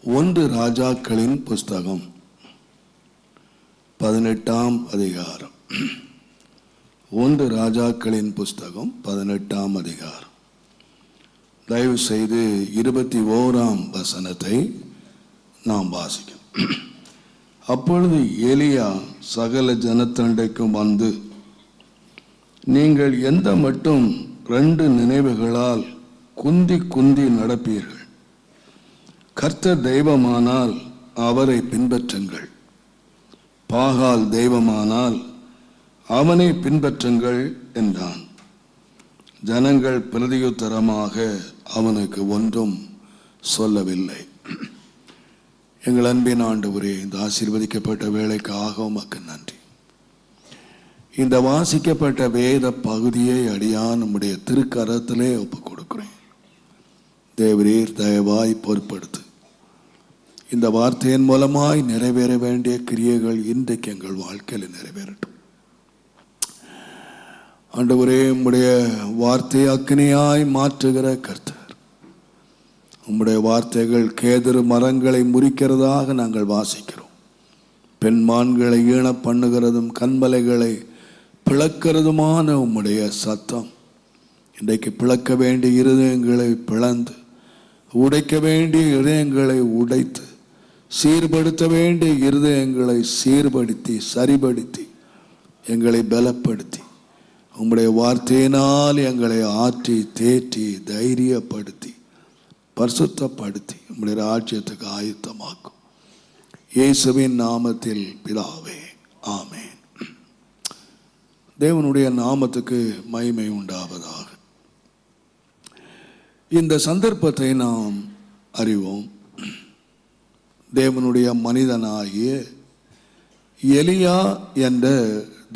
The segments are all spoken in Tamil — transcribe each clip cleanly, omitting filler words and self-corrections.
ஒன்று ராஜாக்களின் புஸ்தகம் 18ஆம் அதிகாரம். ஒன்று ராஜாக்களின் புஸ்தகம் 18ஆம் அதிகாரம். தயவு செய்து 21ஆம் வசனத்தை நாம் வாசிக்கும். அப்பொழுது எலியா சகல ஜனத்தண்டைக்கும் வந்து, நீங்கள் எந்த மட்டும் 2 நினைவுகளால் குந்தி குந்தி நடப்பீர்கள்? கர்த்தர் தெய்வமானால் அவரை பின்பற்றுங்கள், பாகால் தெய்வமானால் அவனை பின்பற்றுங்கள் என்றான். ஜனங்கள் பிரதியுத்தரமாக அவனுக்கு ஒன்றும் சொல்லவில்லை. எங்கள் அன்பின் ஆண்டவரே, இந்த ஆசீர்வதிக்கப்பட்ட வேலைக்காக உமக்கு நன்றி. இந்த வாசிக்கப்பட்ட வேத பகுதியை அடியான் நம்முடைய திருக்கரத்திலே ஒப்புக் கொடுக்கிறேன். தேவரீர் தயவாய் பொறுப்படுத்து. இந்த வார்த்தையின் மூலமாய் நிறைவேற வேண்டிய கிரியைகள் இன்றைக்கு எங்கள் வாழ்க்கையில் நிறைவேறட்டும். ஆண்டவரே, உம்முடைய வார்த்தை அக்கினியாய் மாற்றுகிற கர்த்தர். உம்முடைய வார்த்தைகள் கேதுரு மரங்களை முறிக்கிறதாக நாங்கள் வாசிக்கிறோம். பெண்மான்களை ஈன பண்ணுகிறதும் கண்மலைகளை பிளக்கிறதுமான உம்முடைய சத்தம் இன்றைக்கு பிளக்க வேண்டிய இருதயங்களை பிளந்து, உடைக்க வேண்டிய இதயங்களை உடைத்து, சீர்படுத்த வேண்டிய இருதயங்களை சீர்படுத்தி சரிபடுத்தி எங்களை பலப்படுத்தி உம்முடைய வார்த்தையினால் எங்களை ஆற்றி தேற்றி தைரியப்படுத்தி பரிசுத்தப்படுத்தி உம்முடைய ராஜ்யத்துக்கு ஆயத்தமாக்கும். இயேசுவின் நாமத்தில் பிதாவே, ஆமென். தேவனுடைய நாமத்துக்கு மகிமை உண்டாவதாக. இந்த சந்தர்ப்பத்தை நாம் அறிவோம். தேவனுடைய மனிதனாகிய எலியா என்ற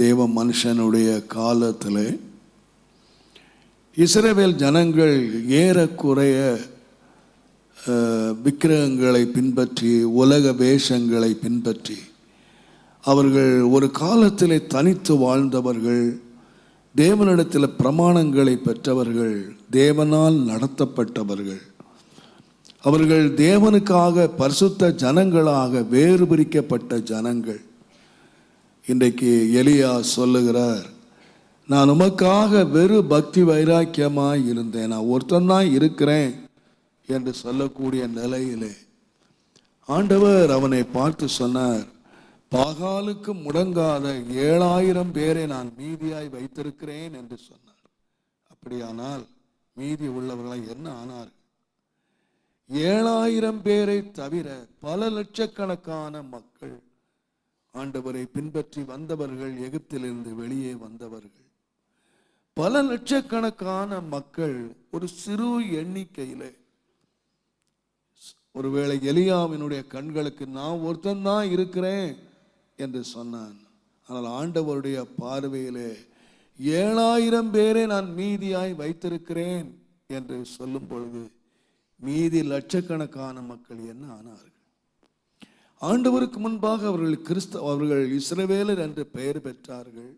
தேவ மனுஷனுடைய காலத்தில் இஸ்ரவேல் ஜனங்கள் ஏறக்குறைய விக்கிரகங்களை பின்பற்றி, உலக வேஷங்களை பின்பற்றி, அவர்கள் ஒரு காலத்தில் தனித்து வாழ்ந்தவர்கள், தேவனிடத்தில் பிரமாணங்களை பெற்றவர்கள், தேவனால் நடத்தப்பட்டவர்கள். அவர்கள் தேவனுக்காக பரிசுத்த ஜனங்களாக வேறு பிரிக்கப்பட்ட ஜனங்கள். இன்றைக்கு எலியா சொல்லுகிறார், நான் உமக்காக வெறு பக்தி வைராக்கியமாய் இருந்தேன், நான் ஒருத்தந்தான் இருக்கிறேன் என்று சொல்லக்கூடிய நிலையிலே ஆண்டவர் அவனை பார்த்து சொன்னார், பாகாலுக்கு முடங்காத 7000 பேரை நான் மீதியாய் வைத்திருக்கிறேன் என்று சொன்னார். அப்படியானால் மீதி உள்ளவர்களை என்ன ஆனார்? 7000 பேரை தவிர பல லட்சக்கணக்கான மக்கள் ஆண்டவரை பின்பற்றி வந்தவர்கள், எகிப்திலிருந்து வெளியே வந்தவர்கள், பல லட்சக்கணக்கான மக்கள் ஒரு சிறு எண்ணிக்கையிலே. ஒருவேளை எலியாவினுடைய கண்களுக்கு நான் ஒருத்தன் தான் இருக்கிறேன் என்று சொன்னான். ஆனால் ஆண்டவருடைய பார்வையிலே 7000 பேரை நான் மீதியாய் வைத்திருக்கிறேன் என்று சொல்லும் பொழுது மீதி லட்சக்கணக்கான மக்கள் என்ன ஆனார்கள்? ஆண்டவருக்கு முன்பாக அவர்கள் இஸ்ரவேலர் என்று பெயர் பெற்றார்கள்.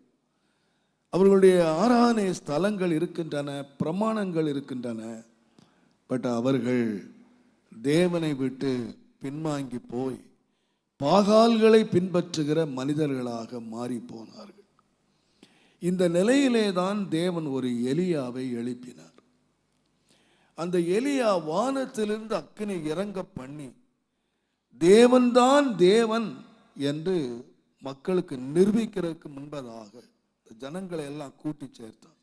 அவர்களுடைய ஆராதனை ஸ்தலங்கள் இருக்கின்றன, பிரமாணங்கள் இருக்கின்றன. பட் அவர்கள் தேவனை விட்டு பின்வாங்கி போய் பாகால்களை பின்பற்றுகிற மனிதர்களாக மாறி போனார்கள். இந்த நிலையிலே தான் தேவன் ஒரு எலியாவை எழுப்பினார். அந்த எலியா வானத்திலிருந்து அக்கினி இறங்க பண்ணி தேவன்தான் தேவன் என்று மக்களுக்கு நிரூபிக்கிறதுக்கு முன்பதாக ஜனங்களை எல்லாம் கூட்டி சேர்த்தார்.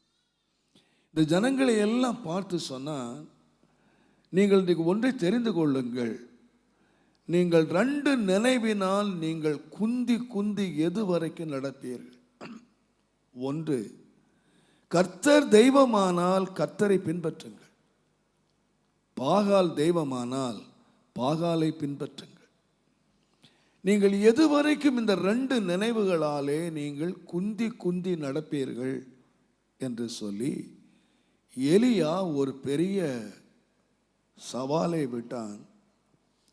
இந்த ஜனங்களை எல்லாம் பார்த்து சொன்னார், நீங்கள் இன்றைக்கு ஒன்றை தெரிந்து கொள்ளுங்கள், நீங்கள் 2 நினைவினால் நீங்கள் குந்தி குந்தி எது வரைக்கும் நடப்பீர்கள்? ஒன்று, கர்த்தர் தெய்வமானால் கர்த்தரை பின்பற்றுங்கள், பாகால் தெய்வமானால் பாகாலை பின்பற்றுங்கள். நீங்கள் எதுவரைக்கும் இந்த 2 நினைவுகளாலே நீங்கள் குந்தி குந்தி நடப்பீர்கள் என்று சொல்லி எலியா ஒரு பெரிய சவாலை விட்டான்.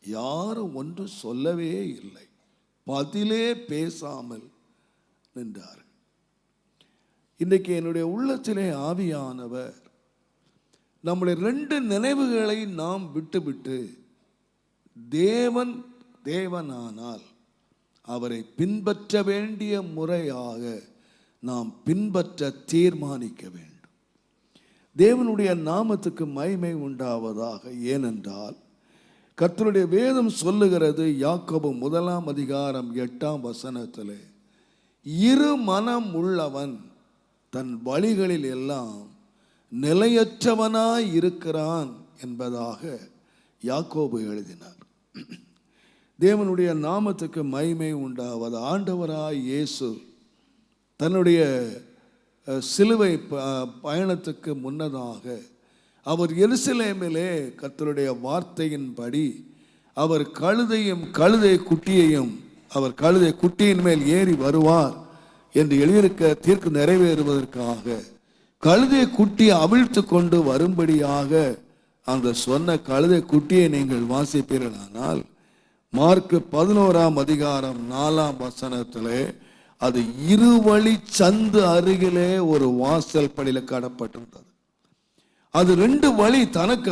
யாரும் ஒன்று சொல்லவே இல்லை, பதிலே பேசாமல் நின்றார்கள். இன்றைக்கு என்னுடைய உள்ளத்திலே ஆவியானவர் நம்முடைய 2 நினைவுகளை நாம் விட்டுவிட்டு தேவன் தேவனானால் அவரை பின்பற்ற வேண்டிய முறையாக நாம் பின்பற்ற தீர்மானிக்க வேண்டும். தேவனுடைய நாமத்துக்கு மகிமை உண்டாவதாக. ஏனென்றால் கர்த்தருடைய வேதம் சொல்லுகிறது, யாக்கோபு 1:8 இரு மனம் உள்ளவன் தன் வழிகளில் எல்லாம் நிலையற்றவனாய் இருக்கிறான் என்பதாக யாக்கோபு எழுதினார். தேவனுடைய நாமத்துக்கு மகிமை உண்டாவது. ஆண்டவராய் இயேசு தன்னுடைய சிலுவை பயணத்துக்கு முன்னதாக அவர் எருசலேமிலே கர்த்தருடைய வார்த்தையின்படி அவர் கழுதை குட்டியையும் அவர் கழுதை குட்டியின் மேல் ஏறி வருவார் என்று எழுதியிருக்க தீர்ப்பு நிறைவேறுவதற்காக கழுதை குட்டியை அவிழ்த்து கொண்டு வரும்படியாக அந்த சொன்ன கழுதை குட்டியை நீங்கள் வாசிப்பீர்களானால் மார்க்கு 11:4 அது இருவழி சந்து அருகிலே ஒரு வாசல் படியில கடப்பட்டிருந்தது. அது 2 வழி. தனக்கு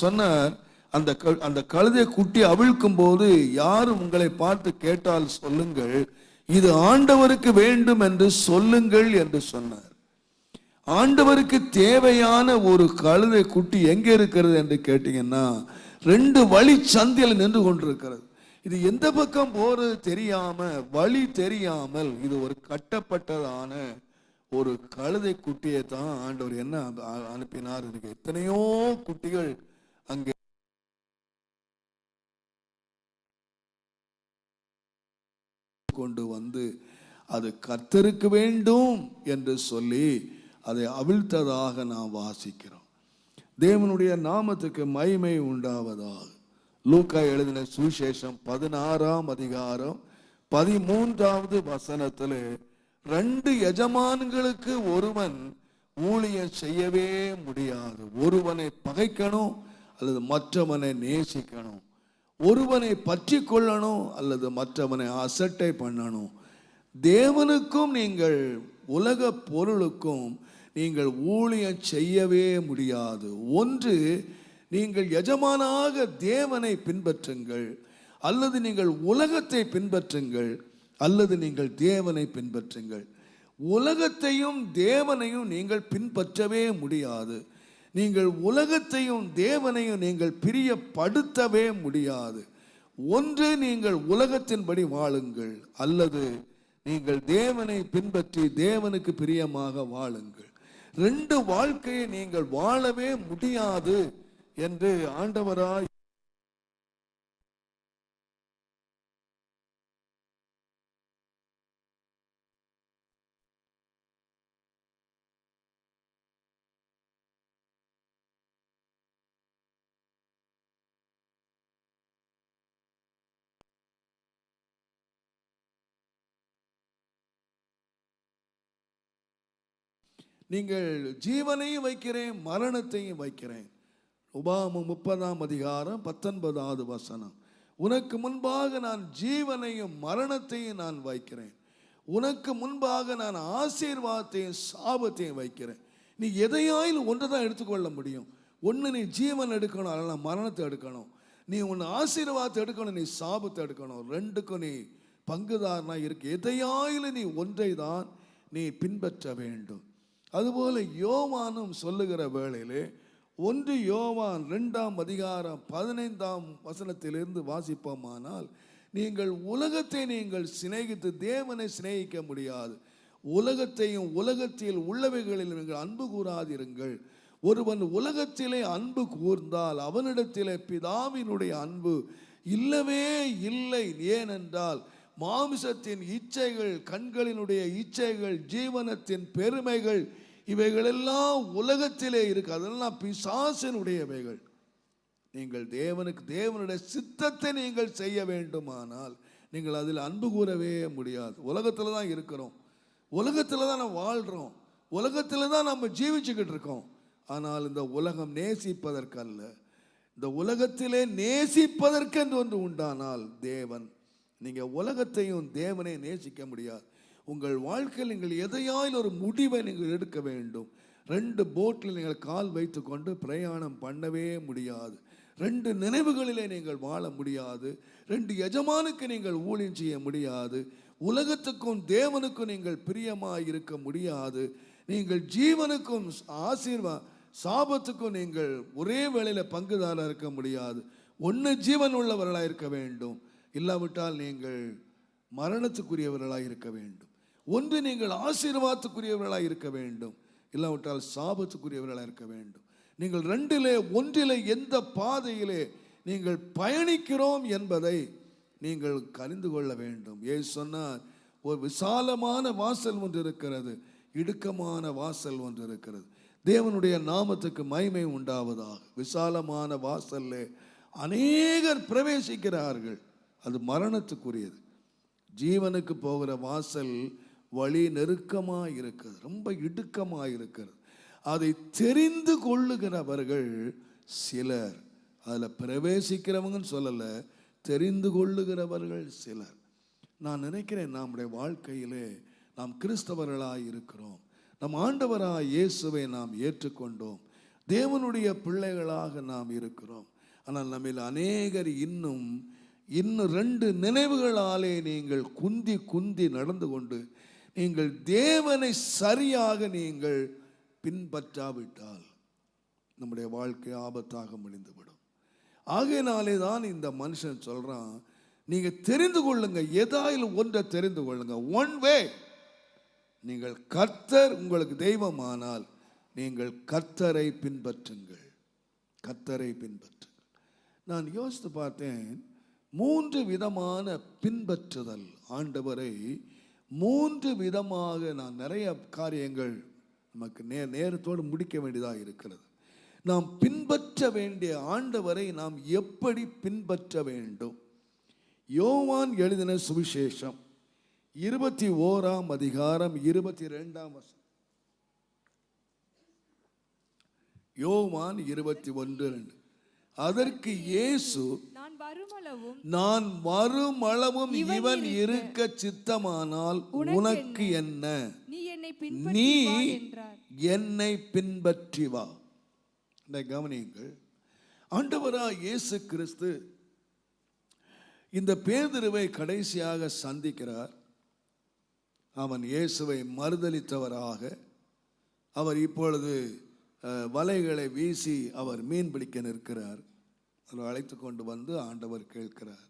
சொன்னார், அந்த கழுதை குட்டி அவிழ்க்கும் போது யாரும் உங்களை பார்த்து கேட்டால் சொல்லுங்கள், இது ஆண்டவருக்கு வேண்டும் என்று சொல்லுங்கள் என்று சொன்னார். ஆண்டவருக்கு தேவையான ஒரு கழுதை குட்டி எங்கே இருக்கிறது என்று கேட்டீங்கன்னா 2 வழி சந்தியில் நின்று கொண்டிருக்கிறது. இது எந்த பக்கம் போறது தெரியாம, வழி தெரியாமல், இது ஒரு கட்டப்பட்டதான ஒரு கழுதை குட்டியை தான் ஆண்டவர் என்ன அனுப்பினார். எனக்கு எத்தனையோ குட்டிகள் அங்கே கொண்டு வந்து அது கர்த்தருக்கு வேண்டும் என்று சொல்லி அதை அவிழ்த்ததாக நாம் வாசிக்கிறோம். தேவனுடைய நாமத்துக்கு மகிமை உண்டாவதாக. லூக்கா எழுதின சுவிசேஷம் 16:13 2 எஜமான்களுக்கு ஒருவன் ஊழியம் செய்யவே முடியாது. ஒருவனை பகைக்கணும் அல்லது மற்றவனை நேசிக்கணும். ஒருவனை பற்றி கொள்ளணும் அல்லது மற்றவனை அசட்டை பண்ணணும். தேவனுக்கும் நீங்கள் உலக பொருளுக்கும் நீங்கள் ஊழியம் செய்யவே முடியாது. ஒன்று, நீங்கள் எஜமானாக தேவனை பின்பற்றுங்கள், அல்லது நீங்கள் உலகத்தை பின்பற்றுங்கள், அல்லது நீங்கள் தேவனை பின்பற்றுங்கள். உலகத்தையும் தேவனையும் நீங்கள் பின்பற்றவே முடியாது. நீங்கள் உலகத்தையும் தேவனையும் நீங்கள் பிரியப்படுத்தவே முடியாது. ஒன்று, நீங்கள் உலகத்தின்படி வாழுங்கள், அல்லது நீங்கள் தேவனை பின்பற்றி தேவனுக்கு பிரியமாக வாழுங்கள். 2 வாழ்க்கையை நீங்கள் வாழவே முடியாது என்று ஆண்டவராய் நீங்கள் ஜீவனையும் வைக்கிறேன், மரணத்தையும் வைக்கிறேன். உபாகமம் 30:19 உனக்கு முன்பாக நான் ஜீவனையும் மரணத்தையும் நான் வைக்கிறேன். உனக்கு முன்பாக நான் ஆசீர்வாதத்தையும் சாபத்தையும் வைக்கிறேன். நீ எதையாயிலும் ஒன்று தான் எடுத்துக்கொள்ள முடியும். ஒன்று, நீ ஜீவன் எடுக்கணும், அல்ல மரணத்தை எடுக்கணும். நீ ஒன்று ஆசீர்வாதத்தை எடுக்கணும், நீ சாபத்தை எடுக்கணும். 2க்கும் நீ பங்குதாரனா இருக்கு. எதையாயிலும் நீ ஒன்றை தான் நீ பின்பற்ற வேண்டும். அதுபோல யோவானும் சொல்லுகிற வேளையிலே 1 யோவான் 2:15 வாசிப்போமானால், நீங்கள் உலகத்தை நீங்கள் சிநேகித்து தேவனை சிநேகிக்க முடியாது. உலகத்தையும் உலகத்தில் உள்ளவைகளில் நீங்கள் அன்பு கூறாதிருங்கள். ஒருவன் உலகத்திலே அன்பு கூர்ந்தால் அவனிடத்திலே பிதாவினுடைய அன்பு இல்லவே இல்லை. ஏனென்றால் மாமிசத்தின் இச்சைகள், கண்களினுடைய இச்சைகள், ஜீவனத்தின் பெருமைகள், இவைகளெல்லாம் உலகத்திலே இருக்கு. அதெல்லாம் பிசாசினுடையவைகள். நீங்கள் தேவனுடைய சித்தத்தை நீங்கள் செய்ய வேண்டுமானால் நீங்கள் அதில் அன்பு கூறவே முடியாது. உலகத்தில் தான் இருக்கிறோம், உலகத்தில் தான் நம்ம வாழ்கிறோம், உலகத்தில் தான் நம்ம ஜீவிச்சுக்கிட்டு இருக்கோம். ஆனால் இந்த உலகம் நேசிப்பதற்கல்ல, இந்த உலகத்திலே நேசிப்பதற்கென்று ஒன்று உண்டானால் தேவன். நீங்கள் உலகத்தையும் தேவனை நேசிக்க முடியாது. உங்கள் வாழ்க்கையில் நீங்கள் எதையாயில் ஒரு முடிவை நீங்கள் எடுக்க வேண்டும். 2 போட்டில் நீங்கள் கால் வைத்து கொண்டு பிரயாணம் பண்ணவே முடியாது. 2 நினைவுகளிலே நீங்கள் வாழ முடியாது. 2 எஜமானுக்கு நீங்கள் ஊழியம் செய்ய முடியாது. உலகத்துக்கும் தேவனுக்கும் நீங்கள் பிரியமாய் இருக்க முடியாது. நீங்கள் ஜீவனுக்கும் சாபத்துக்கும் நீங்கள் ஒரே வேளையில் பங்குதாரராக இருக்க முடியாது. ஒன்று ஜீவன் உள்ளவர்களாக இருக்க வேண்டும், இல்லாவிட்டால் நீங்கள் மரணத்துக்குரியவர்களாக இருக்க வேண்டும். ஒன்று நீங்கள் ஆசீர்வாதத்துக்குரியவர்களாக இருக்க வேண்டும், இல்லாவிட்டால் சாபத்துக்குரியவர்களாக இருக்க வேண்டும். நீங்கள் 2லே 1லே எந்த பாதையிலே நீங்கள் பயணிக்கிறோம் என்பதை நீங்கள் அறிந்து கொள்ள வேண்டும். இயேசு சொன்னார், ஒரு விசாலமான வாசல் ஒன்று இருக்கிறது, இடுக்கமான வாசல் ஒன்று இருக்கிறது. தேவனுடைய நாமத்துக்கு மகிமை உண்டாவதாக. விசாலமான வாசல்ல அநேகர் பிரவேசிக்கிறார்கள், அது மரணத்துக்குரியது. ஜீவனுக்கு போகிற வாசல் வழி நெருக்கமாக இருக்கிறது, ரொம்ப இடுக்கமாக இருக்கிறது. அதை தெரிந்து கொள்ளுகிறவர்கள் சிலர். அதில் பிரவேசிக்கிறவங்கன்னு சொல்லலை, தெரிந்து கொள்ளுகிறவர்கள் சிலர். நான் நினைக்கிறேன், நம்முடைய வாழ்க்கையிலே நாம் கிறிஸ்தவர்களாக இருக்கிறோம், நம் ஆண்டவராக இயேசுவை நாம் ஏற்றுக்கொண்டோம், தேவனுடைய பிள்ளைகளாக நாம் இருக்கிறோம். ஆனால் நம்மில் அநேகர் இன்னும் 2 நினைவுகளாலே நீங்கள் குந்தி நடந்து கொண்டு நீங்கள் தேவனை சரியாக நீங்கள் பின்பற்றாவிட்டால் நம்முடைய வாழ்க்கை ஆபத்தாக முடிந்துவிடும். ஆகையினாலே தான் இந்த மனுஷன் சொல்றான், நீங்க தெரிந்து கொள்ளுங்க, ஏதாயிலும் ஒன்றை தெரிந்து கொள்ளுங்க. ஒன் வே, நீங்கள் கர்த்தர் உங்களுக்கு தெய்வமானால் நீங்கள் கர்த்தரை பின்பற்றுங்கள், கர்த்தரை பின்பற்றுங்கள். நான் யோசித்து பார்த்தேன், 3 விதமான பின்பற்றுதல். ஆண்டவரை 3 விதமாக நான் நிறைய காரியங்கள் நமக்கு நேரத்தோடு முடிக்க வேண்டியதாக இருக்கிறது. நாம் பின்பற்ற வேண்டிய ஆண்டவரை நாம் எப்படி பின்பற்ற வேண்டும்? யோவான் எழுதின சுவிசேஷம் 21ஆம் அதிகாரம் 22ஆம் வசனம். யோவான் 21:2. அதற்கு இயேசு, நான் வருமளவும் இவன் இருக்க சித்தமானால் உனக்கு என்ன, நீ என்னை பின்பற்றி வா. கவனியுங்கள், ஆண்டவராகிய இயேசு கிறிஸ்து இந்த பேதுருவை கடைசியாக சந்திக்கிறார். அவன் இயேசுவை மறுதலித்தவராக, அவர் இப்பொழுது வலைகளை வீசி அவர் மீன் பிடிக்க நிற்கிறார். அவர் அழைத்து கொண்டு வந்து ஆண்டவர் கேட்கிறார்,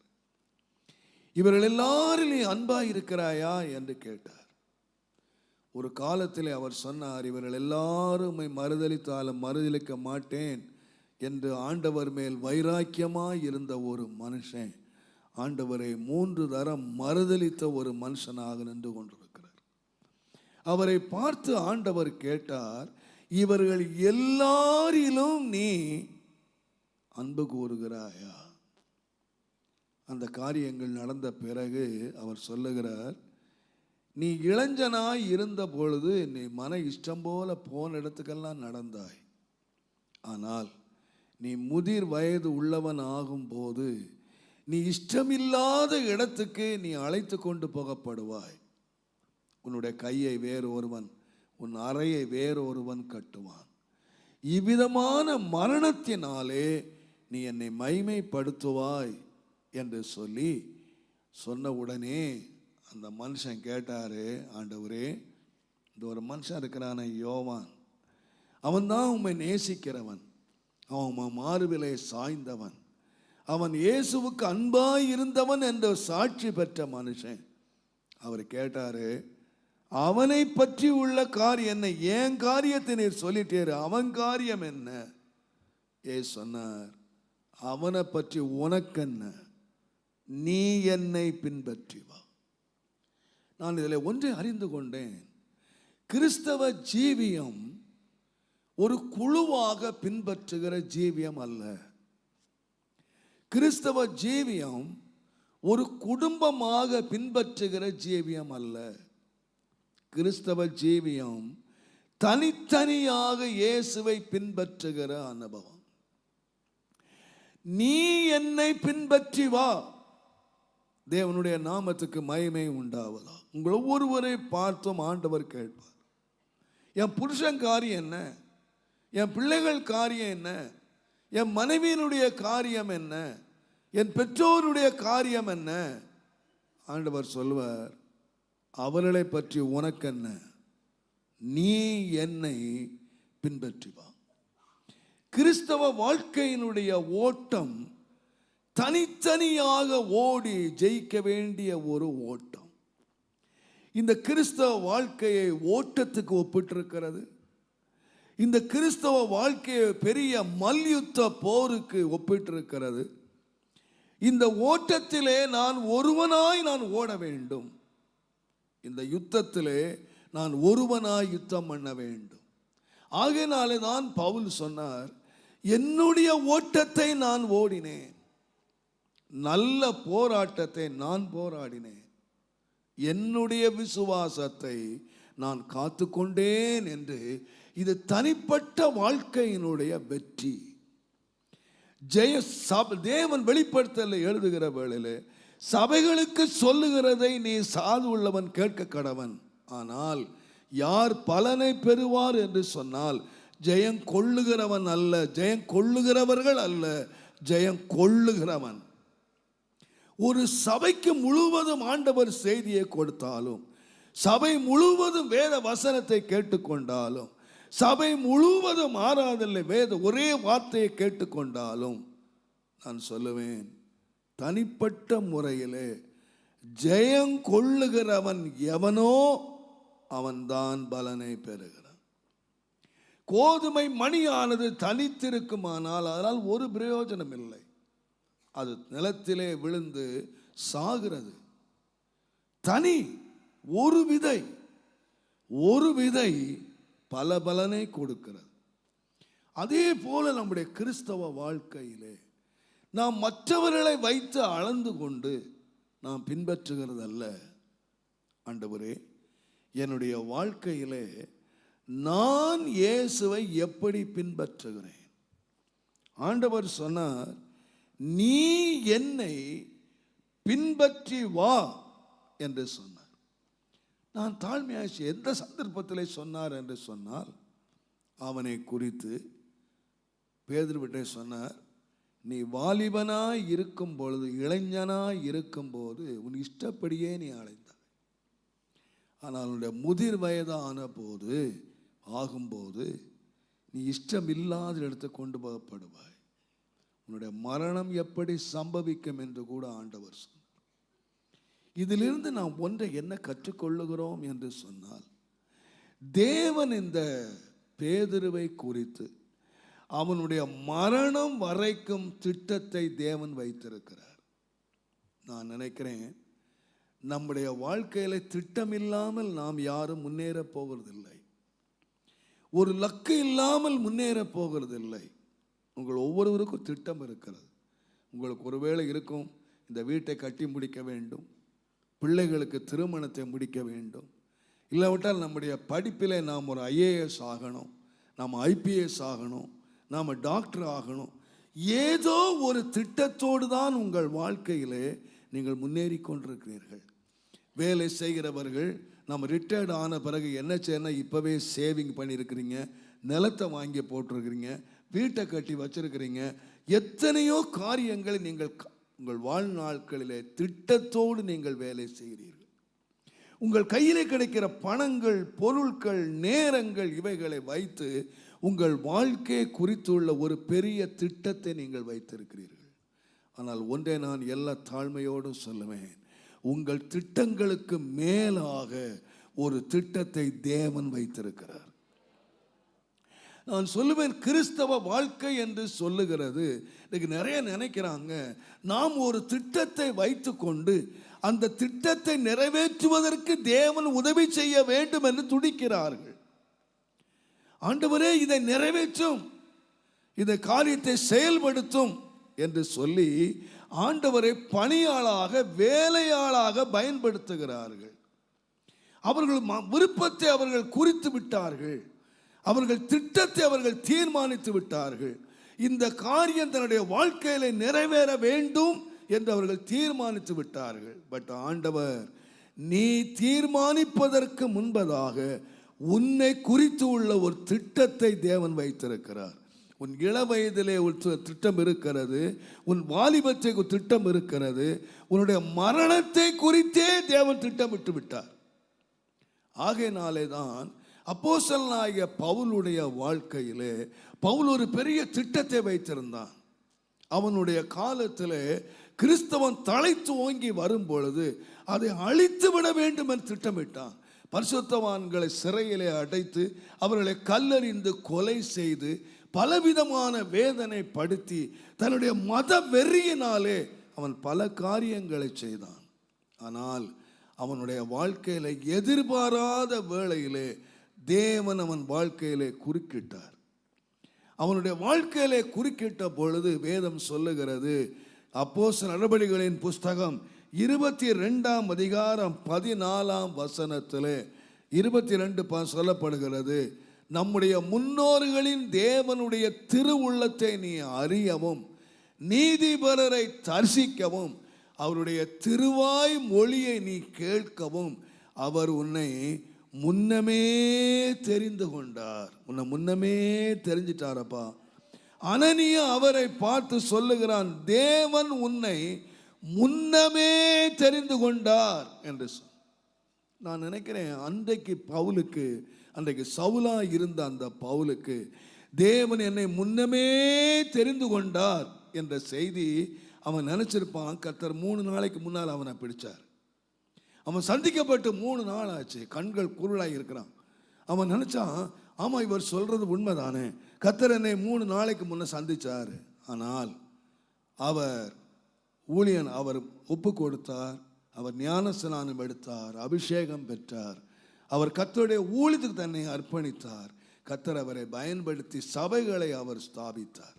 இவர்கள் எல்லாரும் நீ அன்பாய் இருக்கிறாயா என்று கேட்டார். ஒரு காலத்திலே அவர் சொன்னார், இவர்கள் எல்லாரும் மறுதலித்தாலும் மறுதலிக்க மாட்டேன் என்று ஆண்டவர் மேல் வைராக்கியமாய் இருந்த ஒரு மனுஷன் ஆண்டவரை 3 தரம் மறுதலித்த ஒரு மனுஷனாக நின்று கொண்டிருக்கிறார். அவரை பார்த்து ஆண்டவர் கேட்டார், இவர்கள் எல்லாரிலும் நீ அன்பு கூறுகிறாயா? அந்த காரியங்கள் நடந்த பிறகு அவர் சொல்லுகிறார், நீ இளைஞனாய் இருந்த பொழுது நீ மன இஷ்டம் போல போன இடத்துக்கெல்லாம் நடந்தாய். ஆனால் நீ முதிர் வயது உள்ளவன் ஆகும் போது நீ இஷ்டமில்லாத இடத்துக்கு நீ அழைத்து கொண்டு போகப்படுவாய். உன்னுடைய கையை வேறு ஒருவன், உன் அறையை வேறு ஒருவன் கட்டுவான். இவ்விதமான மரணத்தினாலே நீ என்னை மைமைப்படுத்துவாய் என்று சொல்லி சொன்ன உடனே அந்த மனுஷன் கேட்டாரு, ஆண்டவரே, இந்த ஒரு மனுஷன் இருக்கிறான யோவான், அவன் தான் உம்மை நேசிக்கிறவன், அவன் மார்பிலே சாய்ந்தவன், அவன் இயேசுவுக்கு அன்பாய் இருந்தவன் என்ற சாட்சி பெற்ற மனுஷன். அவர் கேட்டாரு, அவனை பற்றி உள்ள காரியம் என்ன? என் காரியத்தை நீர் சொல்லிட்டேரு, அவன் காரியம் என்ன? ஏசு சொன்னார், அவனை பற்றி உனக்கு என்ன, நீ என்னை பின்பற்றி வா. நான் இதில் ஒன்றை அறிந்து கொண்டேன், கிறிஸ்தவ ஜீவியம் ஒரு குழுவாக பின்பற்றுகிற ஜீவியம் அல்ல. கிறிஸ்தவ ஜீவியம் ஒரு குடும்பமாக பின்பற்றுகிற ஜீவியம் அல்ல. கிறிஸ்தவ ஜீவியம் தனித்தனியாக இயேசுவை பின்பற்றுகிற அனுபவம். நீ என்னை பின்பற்றி வா. தேவனுடைய நாமத்துக்கு மகிமை உண்டாவதா. உங்கள் ஒவ்வொருவரை பார்த்தும் ஆண்டவர் கேட்பார், என் புருஷன் காரியம் என்ன, என் பிள்ளைகள் காரியம் என்ன, என் மனைவியினுடைய காரியம் என்ன, என் பெற்றோருடைய காரியம் என்ன? ஆண்டவர் சொல்வார், அவர்களை பற்றி உனக்கு என்ன, நீ என்னை பின்பற்றி வா. கிறிஸ்தவ வாழ்க்கையினுடைய ஓட்டம் தனித்தனியாக ஓடி ஜெயிக்க வேண்டிய ஒரு ஓட்டம். இந்த கிறிஸ்தவ வாழ்க்கையை ஓட்டத்துக்கு ஒப்பிட்டிருக்கிறது. இந்த கிறிஸ்தவ வாழ்க்கையை பெரிய மல்யுத்த போருக்கு ஒப்பிட்டிருக்கிறது. இந்த ஓட்டத்திலே நான் ஒருவனாய் ஓட வேண்டும். இந்த யுத்தத்திலே நான் ஒருவனாய் யுத்தம் பண்ண வேண்டும். ஆகையினாலே தான் பவுல் சொன்னார், என்னுடைய ஓட்டத்தை நான் ஓடினேன், நல்ல போராட்டத்தை நான் போராடினேன், என்னுடைய விசுவாசத்தை நான் காத்துக்கொண்டேன் என்று. இது தனிப்பட்ட வாழ்க்கையினுடைய வெற்றி. தேவன் வெளிப்படுத்தல எழுதுகிற வேளையிலே சபைகளுக்கு சொல்லுகிறதை நீ சாது உள்ளவன் கேட்க கடவன். ஆனால் யார் பலனை பெறுவார் என்று சொன்னால் ஜெயம் கொள்ளுகிறவன் அல்ல, ஜெயம் கொள்ளுகிறவர்கள் அல்ல, ஜெயம் கொள்ளுகிறவன். ஒரு சபைக்கு முழுவதும் ஆண்டவர் செய்தியை கொடுத்தாலும், சபை முழுவதும் வேத வசனத்தை கேட்டுக்கொண்டாலும், சபை முழுவதும் ஆராதனை வேத ஒரே வார்த்தையை கேட்டுக்கொண்டாலும், நான் சொல்லுவேன், தனிப்பட்ட முறையிலே ஜெயம் கொள்ளுகிறவன் எவனோ அவன்தான் பலனை பெறுகிறான். கோதுமை மணியானது தனித்திருக்குமானால் அதனால் ஒரு பிரயோஜனம் இல்லை, அது நிலத்திலே விழுந்து சாகிறது. தனி ஒரு விதை பல பலனை கொடுக்கிறது. அதே போல நம்முடைய கிறிஸ்தவ வாழ்க்கையிலே நாம் மற்றவர்களை வைத்து அளந்து கொண்டு நாம் பின்பற்றுகிறது அல்ல. ஆண்டவரே, என்னுடைய வாழ்க்கையிலே நான் இயேசுவை எப்படி பின்பற்றுகிறேன்? ஆண்டவர் சொன்னார், நீ என்னை பின்பற்றி வா என்று சொன்னார். நான் தாழ்மையாச்சு எந்த சந்தர்ப்பத்தில் சொன்னார் என்று சொன்னால், அவனை குறித்து பேதுருவிட்டே சொன்னார், நீ வாலிபனாய் இருக்கும் பொழுது, இளைஞனாய் இருக்கும் போது உன் இஷ்டப்படியே நீ அழைத்தாய். ஆனால் உன்னுடைய முதிர் வயதான போது ஆகும்போது நீ இஷ்டமில்லாத இடத்தை கொண்டு போகப்படுவாய். உன்னுடைய மரணம் எப்படி சம்பவிக்கும் என்று கூட ஆண்டவர் சொன்னார். இதிலிருந்து நாம் ஒன்றை என்ன கற்றுக்கொள்ளுகிறோம் என்று சொன்னால், தேவன் இந்த பேதுருவை குறித்து அவனுடைய மரணம் வரைக்கும் திட்டத்தை தேவன் வைத்திருக்கிறார். நான் நினைக்கிறேன், நம்முடைய வாழ்க்கையில திட்டம் இல்லாமல் நாம் யாரும் முன்னேற போவதில்லை. ஒரு லக்கு இல்லாமல் முன்னேற போகிறதில்லை. உங்கள் ஒவ்வொருவருக்கும் திட்டம் இருக்கிறது. உங்களுக்கு ஒருவேளை இருக்கும், இந்த வீட்டை கட்டி முடிக்க வேண்டும், பிள்ளைகளுக்கு திருமணத்தை முடிக்க வேண்டும், இல்லாவிட்டால் நம்முடைய படிப்பில் நாம் ஒரு ஐஏஎஸ் ஆகணும், நாம் ஐபிஎஸ் ஆகணும், நாம் டாக்டர் ஆகணும். ஏதோ ஒரு திட்டத்தோடு தான் உங்கள் வாழ்க்கையிலே நீங்கள் முன்னேறி கொண்டிருக்கிறீர்கள். வேலை செய்கிறவர்கள் நம்ம ரிட்டையர்டு ஆன பிறகு என்ன செய்யணும், இப்போவே சேவிங் பண்ணியிருக்கிறீங்க, நிலத்தை வாங்கி போட்டிருக்கிறீங்க, வீட்டை கட்டி வச்சிருக்கிறீங்க. எத்தனையோ காரியங்களை நீங்கள் உங்கள் வாழ்நாட்களிலே திட்டத்தோடு நீங்கள் வேலை செய்கிறீர்கள். உங்கள் கையிலே கிடைக்கிற பணங்கள், பொருட்கள், நேரங்கள், இவைகளை வைத்து உங்கள் வாழ்க்கையை குறித்துள்ள ஒரு பெரிய திட்டத்தை நீங்கள் வைத்திருக்கிறீர்கள். ஆனால் ஒன்றை நான் எல்லா தாழ்மையோடும் சொல்லுவேன், உங்கள் திட்டங்களுக்கு மேலாக ஒரு திட்டத்தை தேவன் வைத்திருக்கிறார். நான் சொல்லுவேன், கிறிஸ்தவ வாழ்க்கை என்று சொல்லுகிறது, இன்னைக்கு நிறைய நினைக்கிறாங்க, நாம் ஒரு திட்டத்தை வைத்து கொண்டு அந்த திட்டத்தை நிறைவேற்றுவதற்கு தேவன் உதவி செய்ய வேண்டும் என்று துடிக்கிறார்கள். ஆண்டவரே, இதை நிறைவேற்றும், இந்த காரியத்தை செயல்படுத்தும் என்று சொல்லி ஆண்டவரை பணியாளாக, வேலையாளாக பயன்படுத்துகிறார்கள். அவர்கள் விருப்பத்தை அவர்கள் குறித்து விட்டார்கள், அவர்கள் திட்டத்தை அவர்கள் தீர்மானித்து விட்டார்கள். இந்த காரியம் தன்னுடைய வாழ்க்கையில நிறைவேற வேண்டும் என்று அவர்கள் தீர்மானித்து விட்டார்கள். பட் ஆண்டவர், நீ தீர்மானிப்பதற்கு முன்பதாக உன்னை குறித்து உள்ள ஒரு திட்டத்தை தேவன் வைத்திருக்கிறார். உன் இள வயதிலே ஒரு திட்டம் இருக்கிறது, உன் வாலிபத்தை திட்டம் இருக்கிறது, உன்னுடைய மரணத்தை குறித்தே தேவன் திட்டமிட்டு விட்டார். ஆகையினாலே தான் அப்போஸ்தலனாகிய பவுலுடைய வாழ்க்கையிலே பவுல் ஒரு பெரிய திட்டத்தை வைத்திருந்தான். அவனுடைய காலத்திலே கிறிஸ்தவன் தழைத்து ஓங்கி வரும் பொழுது அதை அழித்து விட வேண்டும் என்று திட்டமிட்டான். பரிசுத்தவான்களை சிறையிலே அடைத்து அவர்களை கல்லெறிந்து கொலை செய்து பலவிதமான வேதனை படுத்தி தன்னுடைய மத வெறியினாலே அவன் பல காரியங்களை செய்தான். ஆனால் அவனுடைய வாழ்க்கையில எதிர்பாராத வேளையிலே தேவன் அவன் வாழ்க்கையிலே குறுக்கிட்டார். அவனுடைய வாழ்க்கையிலே குறுக்கிட்ட பொழுது வேதம் சொல்லுகிறது, அப்போஸ்தலர் நடபடிகளின் புஸ்தகம் 22ஆம் அதிகாரம் 14ஆம் வசனத்திலே 22 சொல்லப்படுகிறது, நம்முடைய முன்னோர்களின் தேவனுடைய திருவுள்ளத்தை நீ அறியவும் நீதிபரரை தரிசிக்கவும் அவருடைய திருவாய் மொழியை நீ கேட்கவும் அவர் உன்னை முன்னமே தெரிந்து கொண்டார். உன்னை முன்னமே தெரிஞ்சிட்டாரப்பா. அனனியா அவரை பார்த்து சொல்லுகிறான், தேவன் உன்னை முன்னமே தெரிந்து கொண்டார் என்று சொல். நான் நினைக்கிறேன் அன்றைக்கு சவுலா இருந்த அந்த பவுலுக்கு தேவன் என்னை முன்னமே தெரிந்து கொண்டார் என்ற செய்தி அவன் நினைச்சிருப்பான். கர்த்தர் 3 நாளைக்கு முன்னால் அவனை பிடிச்சார். அவன் சந்திக்கப்பட்டு 3 நாள் ஆச்சு, கண்கள் குருளாய் இருக்கிறான். அவன் நினைச்சான், ஆமா இவர் சொல்றது உண்மைதானே, கர்த்தர் என்னை 3 நாளைக்கு முன்ன சந்திச்சார். ஆனால் அவர் ஒப்பு கொடுத்தார், அவர் ஞானஸ்நானம் எடுத்தார், அபிஷேகம் பெற்றார், அவர் கர்த்தருடைய ஊழியத்துக்கு தன்னை அர்ப்பணித்தார். கர்த்தர் அவரை பயன்படுத்தி சபைகளை அவர் ஸ்தாபித்தார்.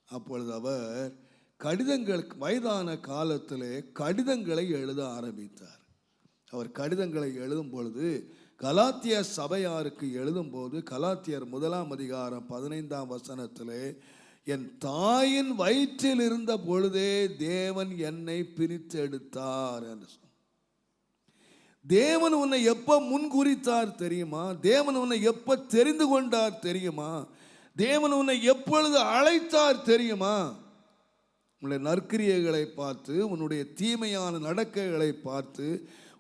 அப்பொழுது அவர் வயதான காலத்திலே கடிதங்களை எழுத ஆரம்பித்தார். அவர் கடிதங்களை எழுதும் பொழுது கலாத்திய சபையாருக்கு எழுதும் போது கலாத்தியர் 1ஆம் அதிகாரம் 15ஆம் வசனத்திலே, என் தாயின் வயிற்றில் இருந்த பொழுதே தேவன் என்னை பிரித்து எடுத்தார் என்று சொன்னார். தேவன் உன்னை எப்ப முன்குறித்தார் தெரியுமா? தேவன் உன்னை எப்ப தெரிந்து கொண்டார் தெரியுமா? தேவன் உன்னை எப்பொழுது அழைத்தார் தெரியுமா? உன்னுடைய நற்கிரியைகளை பார்த்து, உன்னுடைய தீமையான நடக்கைகளை பார்த்து,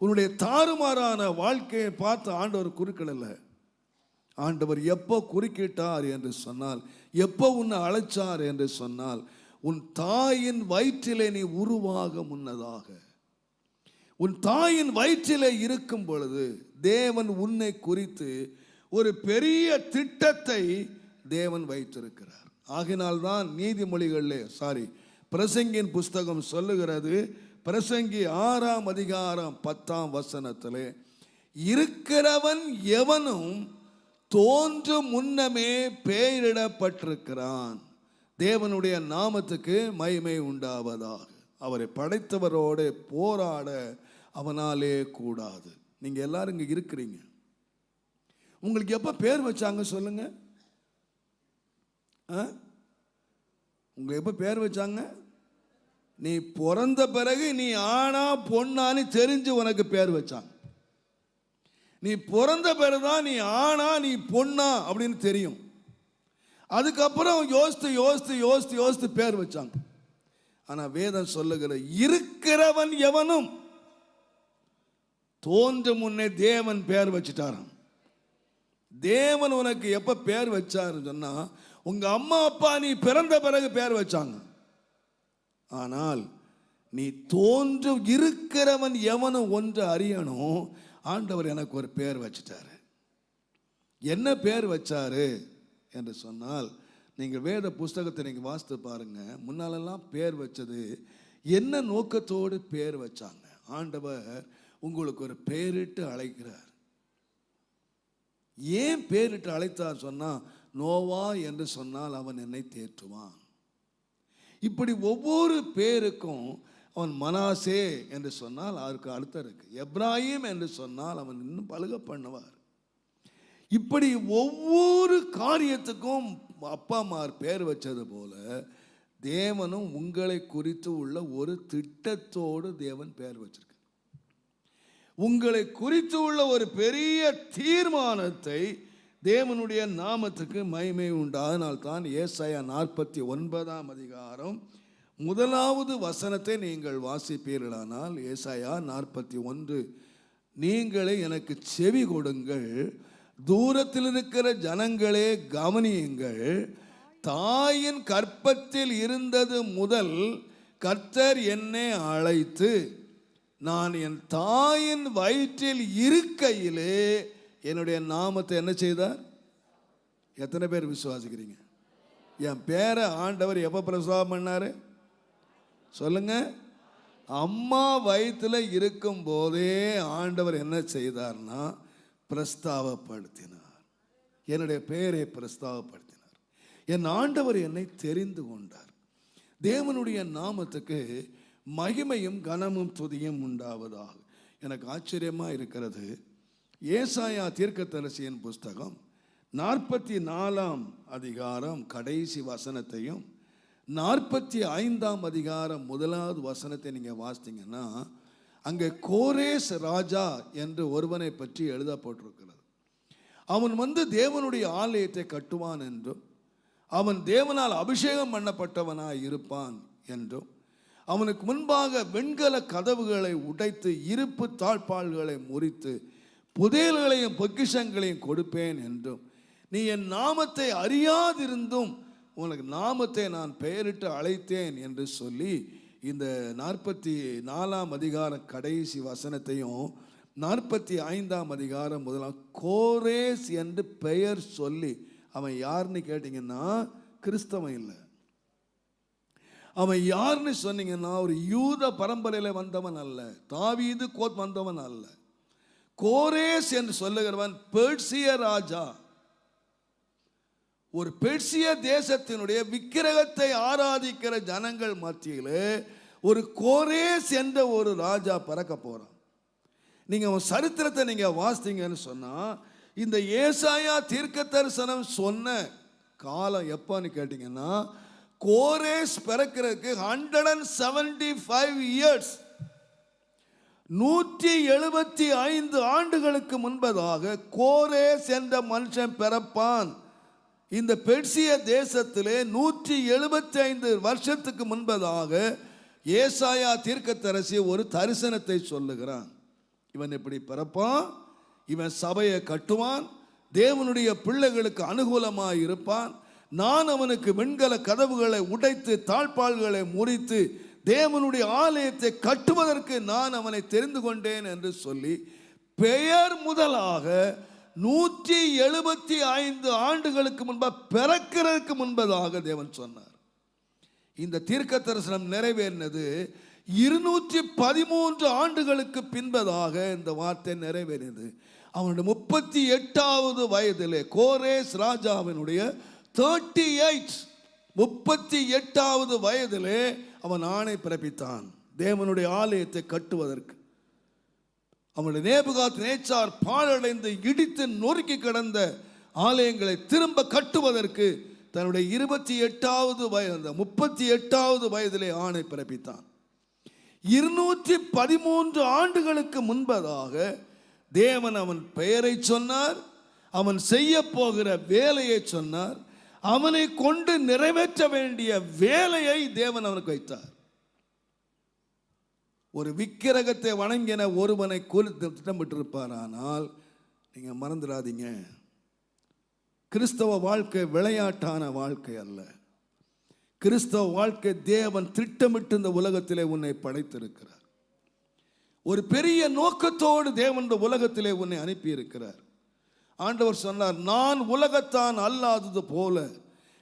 உன்னுடைய தாறுமாறான வாழ்க்கையை பார்த்து ஆண்டவர் குறுக்கிடல. ஆண்டவர் எப்போ குறுக்கிட்டார் என்று சொன்னால், எப்போ உன்னை அழைச்சார் என்று சொன்னால், உன் தாயின் வயிற்றிலே நீ உருவாக முன்னதாக, உன் தாயின் வயிற்றிலே இருக்கும் பொழுது தேவன் உன்னை குறித்து ஒரு பெரிய திட்டத்தை தேவன் வைத்திருக்கிறார். ஆகினால்தான் பிரசங்கியின் புஸ்தகம் சொல்லுகிறது, பிரசங்கி 6ஆம் அதிகாரம் 10ஆம் வசனத்திலே, இருக்கிறவன் எவனும் தோன்றும் முன்னமே பெயரிடப்பட்டிருக்கிறான், தேவனுடைய நாமத்துக்கு மகிமை உண்டாவதாக. அவரை படைத்தவரோடு போராட அவனாலே கூடாது. நீங்க எல்லாரும் இங்க இருக்கிறீங்க, உங்களுக்கு எப்ப பேர் வச்சாங்க சொல்லுங்க? உங்களுக்கு எப்ப பேர் வச்சாங்க? நீ பிறந்த பிறகு நீ ஆனா பொண்ணான்னு தெரிஞ்சு உனக்கு பேர் வச்சாங்க. நீ பிறந்த பிறகுதான் நீ ஆனா நீ பொண்ணா அப்படின்னு தெரியும். அதுக்கப்புறம் யோசித்து பேர் வச்சாங்க. ஆனா வேதம் சொல்லுகிற, இருக்கிறவன் எவனும் தோன்றும் முன்னே தேவன் பேர் வச்சுட்டாராம். தேவன் உனக்கு எப்ப பேர் வச்சாருன்னு சொன்னா, உங்க அம்மா அப்பா நீ பிறந்த பிறகு பேர் வச்சாங்க. ஆனால் நீ இருக்கிறவன் எவனும் ஒன்று அறியணும், ஆண்டவர் எனக்கு ஒரு பேர் வச்சிட்டாரு. என்ன பேர் வச்சாரு என்று சொன்னால், நீங்கள் வேத புஸ்தகத்தை நீங்கள் வாசித்து பாருங்க. முன்னாலெல்லாம் பேர் வச்சது என்ன நோக்கத்தோடு பேர் வச்சாங்க? ஆண்டவர் உங்களுக்கு ஒரு பேரிட்டு அழைக்கிறார். ஏன் பேரிட்டு அழைத்தார் சொன்னா, நோவா என்று சொன்னால் அவன் என்னை தேற்றுவான். இப்படி ஒவ்வொரு பேருக்கும், அவன் மனாசே என்று சொன்னால் அதற்கு அர்த்தம் இருக்கு. எப்ராஹிம் என்று சொன்னால் அவன் இன்னும் பழுக பண்ணுவார். இப்படி ஒவ்வொரு காரியத்துக்கும் அப்பாமார் பேர் வச்சது போல தேவனும் உங்களை குறித்து உள்ள ஒரு திட்டத்தோடு தேவன் பேர் வச்சிருக்க. உங்களை குறித்து உள்ள ஒரு பெரிய தீர்மானத்தை தேவனுடைய நாமத்துக்கு மகிமை உண்டு. அதனால்தான் ஏசாயா 49 அதிகாரம் 1வது வசனத்தை நீங்கள் வாசிப்பீர்களானால், ஏசாயா 41, நீங்களே எனக்கு செவி கொடுங்கள், தூரத்தில் இருக்கிற ஜனங்களே கவனியுங்கள், தாயின் கற்பத்தில் இருந்தது முதல் கர்த்தர் என்னை அழைத்து நான் என் தாயின் வயிற்றில் இருக்கையிலே என்னுடைய நாமத்தை என்ன செய்தார்? எத்தனை பேர் விசுவாசிக்கிறீங்க? என் பேரை ஆண்டவர் எப்போ பிரசவம் பண்ணாரு சொல்லுங்க? அம்மா வயிற்றில் இருக்கும் போதே ஆண்டவர் என்ன செய்தார்னா பிரஸ்தாவப்படுத்தினார். என்னுடைய பெயரை பிரஸ்தாவப்படுத்தினார். என் ஆண்டவர் என்னை தெரிந்து கொண்டார். தேவனுடைய நாமத்துக்கு மகிமையும் கனமும் துதியும் உண்டாவதாக. எனக்கு ஆச்சரியமாக இருக்கிறது, ஏசாயா தீர்க்கதரிசியின் புஸ்தகம் 44 அதிகாரம் கடைசி வசனத்தையும் 45 அதிகாரம் 1வது வசனத்தை நீங்கள் வாசித்தீங்கன்னா, அங்கே கோரேஸ் ராஜா என்று ஒருவனை பற்றி எழுதப்பட்டிருக்கிறது. அவன் தேவனுடைய ஆலயத்தை கட்டுவான் என்றும், அவன் தேவனால் அபிஷேகம் பண்ணப்பட்டவனாய் இருப்பான் என்றும், அவனுக்கு முன்பாக வெண்கல கதவுகளை உடைத்து இருப்பு தாழ்பால்களை முறித்து புதையல்களையும் பொக்கிஷங்களையும் கொடுப்பேன் என்றும், நீ என் நாமத்தை அறியாதிருந்தும் உனக்கு நாமத்தை நான் பெயரிட்டு அழைத்தேன் என்று சொல்லி இந்த 44 அதிகாரம் கடைசி வசனத்தையும் 45 அதிகாரம் 1 கோரேஸ் என்று பெயர் சொல்லி, அவன் யாருன்னு கேட்டிங்கன்னா கிறிஸ்தவன் இல்லை. அவன் யாருன்னு சொன்னீங்கன்னா ஒரு யூத பரம்பரையில் வந்தவன் அல்ல, தாவீது கோத் வந்தவன் அல்ல. கோரேஸ் என்று சொல்லுகிறவன் பெர்சிய ராஜா. ஒரு பெர்சிய தேசத்தினுடைய விக்கிரகத்தை ஆராதிக்கிற ஜனங்கள் மத்தியிலே ஒரு கோரேஸ் என்ற ஒரு ராஜா பறக்க போறான். நீங்க அவன் சரித்திரத்தை நீங்க வாசித்தீங்கன்னு சொன்னா, இந்த ஏசாயா தீர்க்க தரிசனம் சொன்ன காலம் எப்பன்னு கேட்டீங்கன்னா, கோரேஸ் பிறக்கிறதுக்கு 175 இயர்ஸ் 175 ஆண்டுகளுக்கு முன்பதாக கோரேஸ் என்ற மனுஷன் பிறப்பான். இந்த பெர்சிய தேசத்திலே 175 வருஷத்துக்கு முன்பதாக ஏசாயா தீர்க்கதரிசி ஒரு தரிசனத்தை சொல்லுகிறான். இவன் எப்படி பிறப்பான்? இவன் சபையை கட்டுவான், தேவனுடைய பிள்ளைகளுக்கு அனுகூலமாக இருப்பான், நான் அவனுக்கு வெண்கல கதவுகளை உடைத்து தாழ்பால்களை முறித்து தேவனுடைய ஆலயத்தை கட்டுவதற்கு நான் அவனை தெரிந்து கொண்டேன் என்று சொல்லி பெயர் முதலாக 175 ஆண்டுகளுக்கு முன்பாக பிறக்கிறதுக்கு முன்பதாக தேவன் சொன்னார். இந்த தீர்க்க தரிசனம் நிறைவேறினது 213 ஆண்டுகளுக்கு பின்பதாக இந்த வார்த்தை நிறைவேறினது. அவனுடைய 38வது வயதிலே கோரேஸ் ராஜாவினுடைய 38வது வயதிலே அவன் ஆணை பிறப்பித்தான் தேவனுடைய ஆலயத்தை கட்டுவதற்கு. அவனுடைய நேபுகாத்நேச்சார் பாழடைந்து இடித்து நொறுக்கி கிடந்த ஆலயங்களை திரும்ப கட்டுவதற்கு தன்னுடைய 38வது வயதிலே ஆணை பிறப்பித்தான். 213 ஆண்டுகளுக்கு முன்பதாக தேவன் அவன் பெயரை சொன்னார், அவன் செய்ய போகிற வேலையை சொன்னார், அவனை கொண்டு நிறைவேற்ற வேண்டிய வேலையை தேவன் அவனுக்கு வைத்தார். ஒரு விக்கிரகத்தை வணங்கின ஒருவனை திட்டமிட்டிருப்பார். ஆனால் நீங்க மறந்துடாதீங்க, கிறிஸ்தவ வாழ்க்கை விளையாட்டான வாழ்க்கை அல்ல. கிறிஸ்தவ வாழ்க்கை தேவன் திட்டமிட்டு இந்த உலகத்திலே உன்னை படைத்திருக்கிறார். ஒரு பெரிய நோக்கத்தோடு தேவன் இந்த உலகத்திலே உன்னை அனுப்பி இருக்கிறார். ஆண்டவர் சொன்னார், நான் உலகத்தான் அல்லாதது போல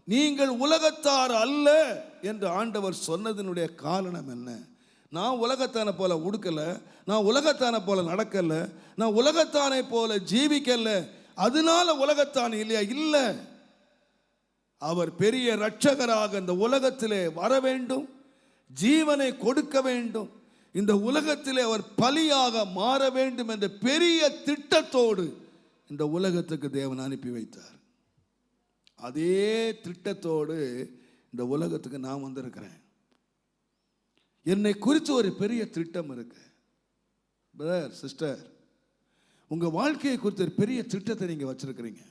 நீங்கள் உலகத்தார் அல்ல என்று ஆண்டவர் சொன்னதனுடைய காரணம் என்ன? நான் உலகத்தான போல உடுக்கல, நான் உலகத்தான போல நடக்கல, நான் உலகத்தானை போல ஜீவிக்கல, அதனால உலகத்தான் இல்லையா? இல்லை, அவர் பெரிய இரட்சகராக இந்த உலகத்திலே வர வேண்டும், ஜீவனை கொடுக்க வேண்டும், இந்த உலகத்திலே அவர் பலியாக மாற வேண்டும் என்ற பெரிய திட்டத்தோடு இந்த உலகத்துக்கு தேவன் அனுப்பி வைத்தார். அதே திட்டத்தோடு இந்த உலகத்துக்கு நான் வந்திருக்கிறேன். என்னை குறித்து ஒரு பெரிய திட்டம் இருக்கு. பிரதர், சிஸ்டர், உங்க வாழ்க்கையை குறித்து ஒரு பெரிய திட்டத்தை நீங்க வச்சிருக்கிறீங்க.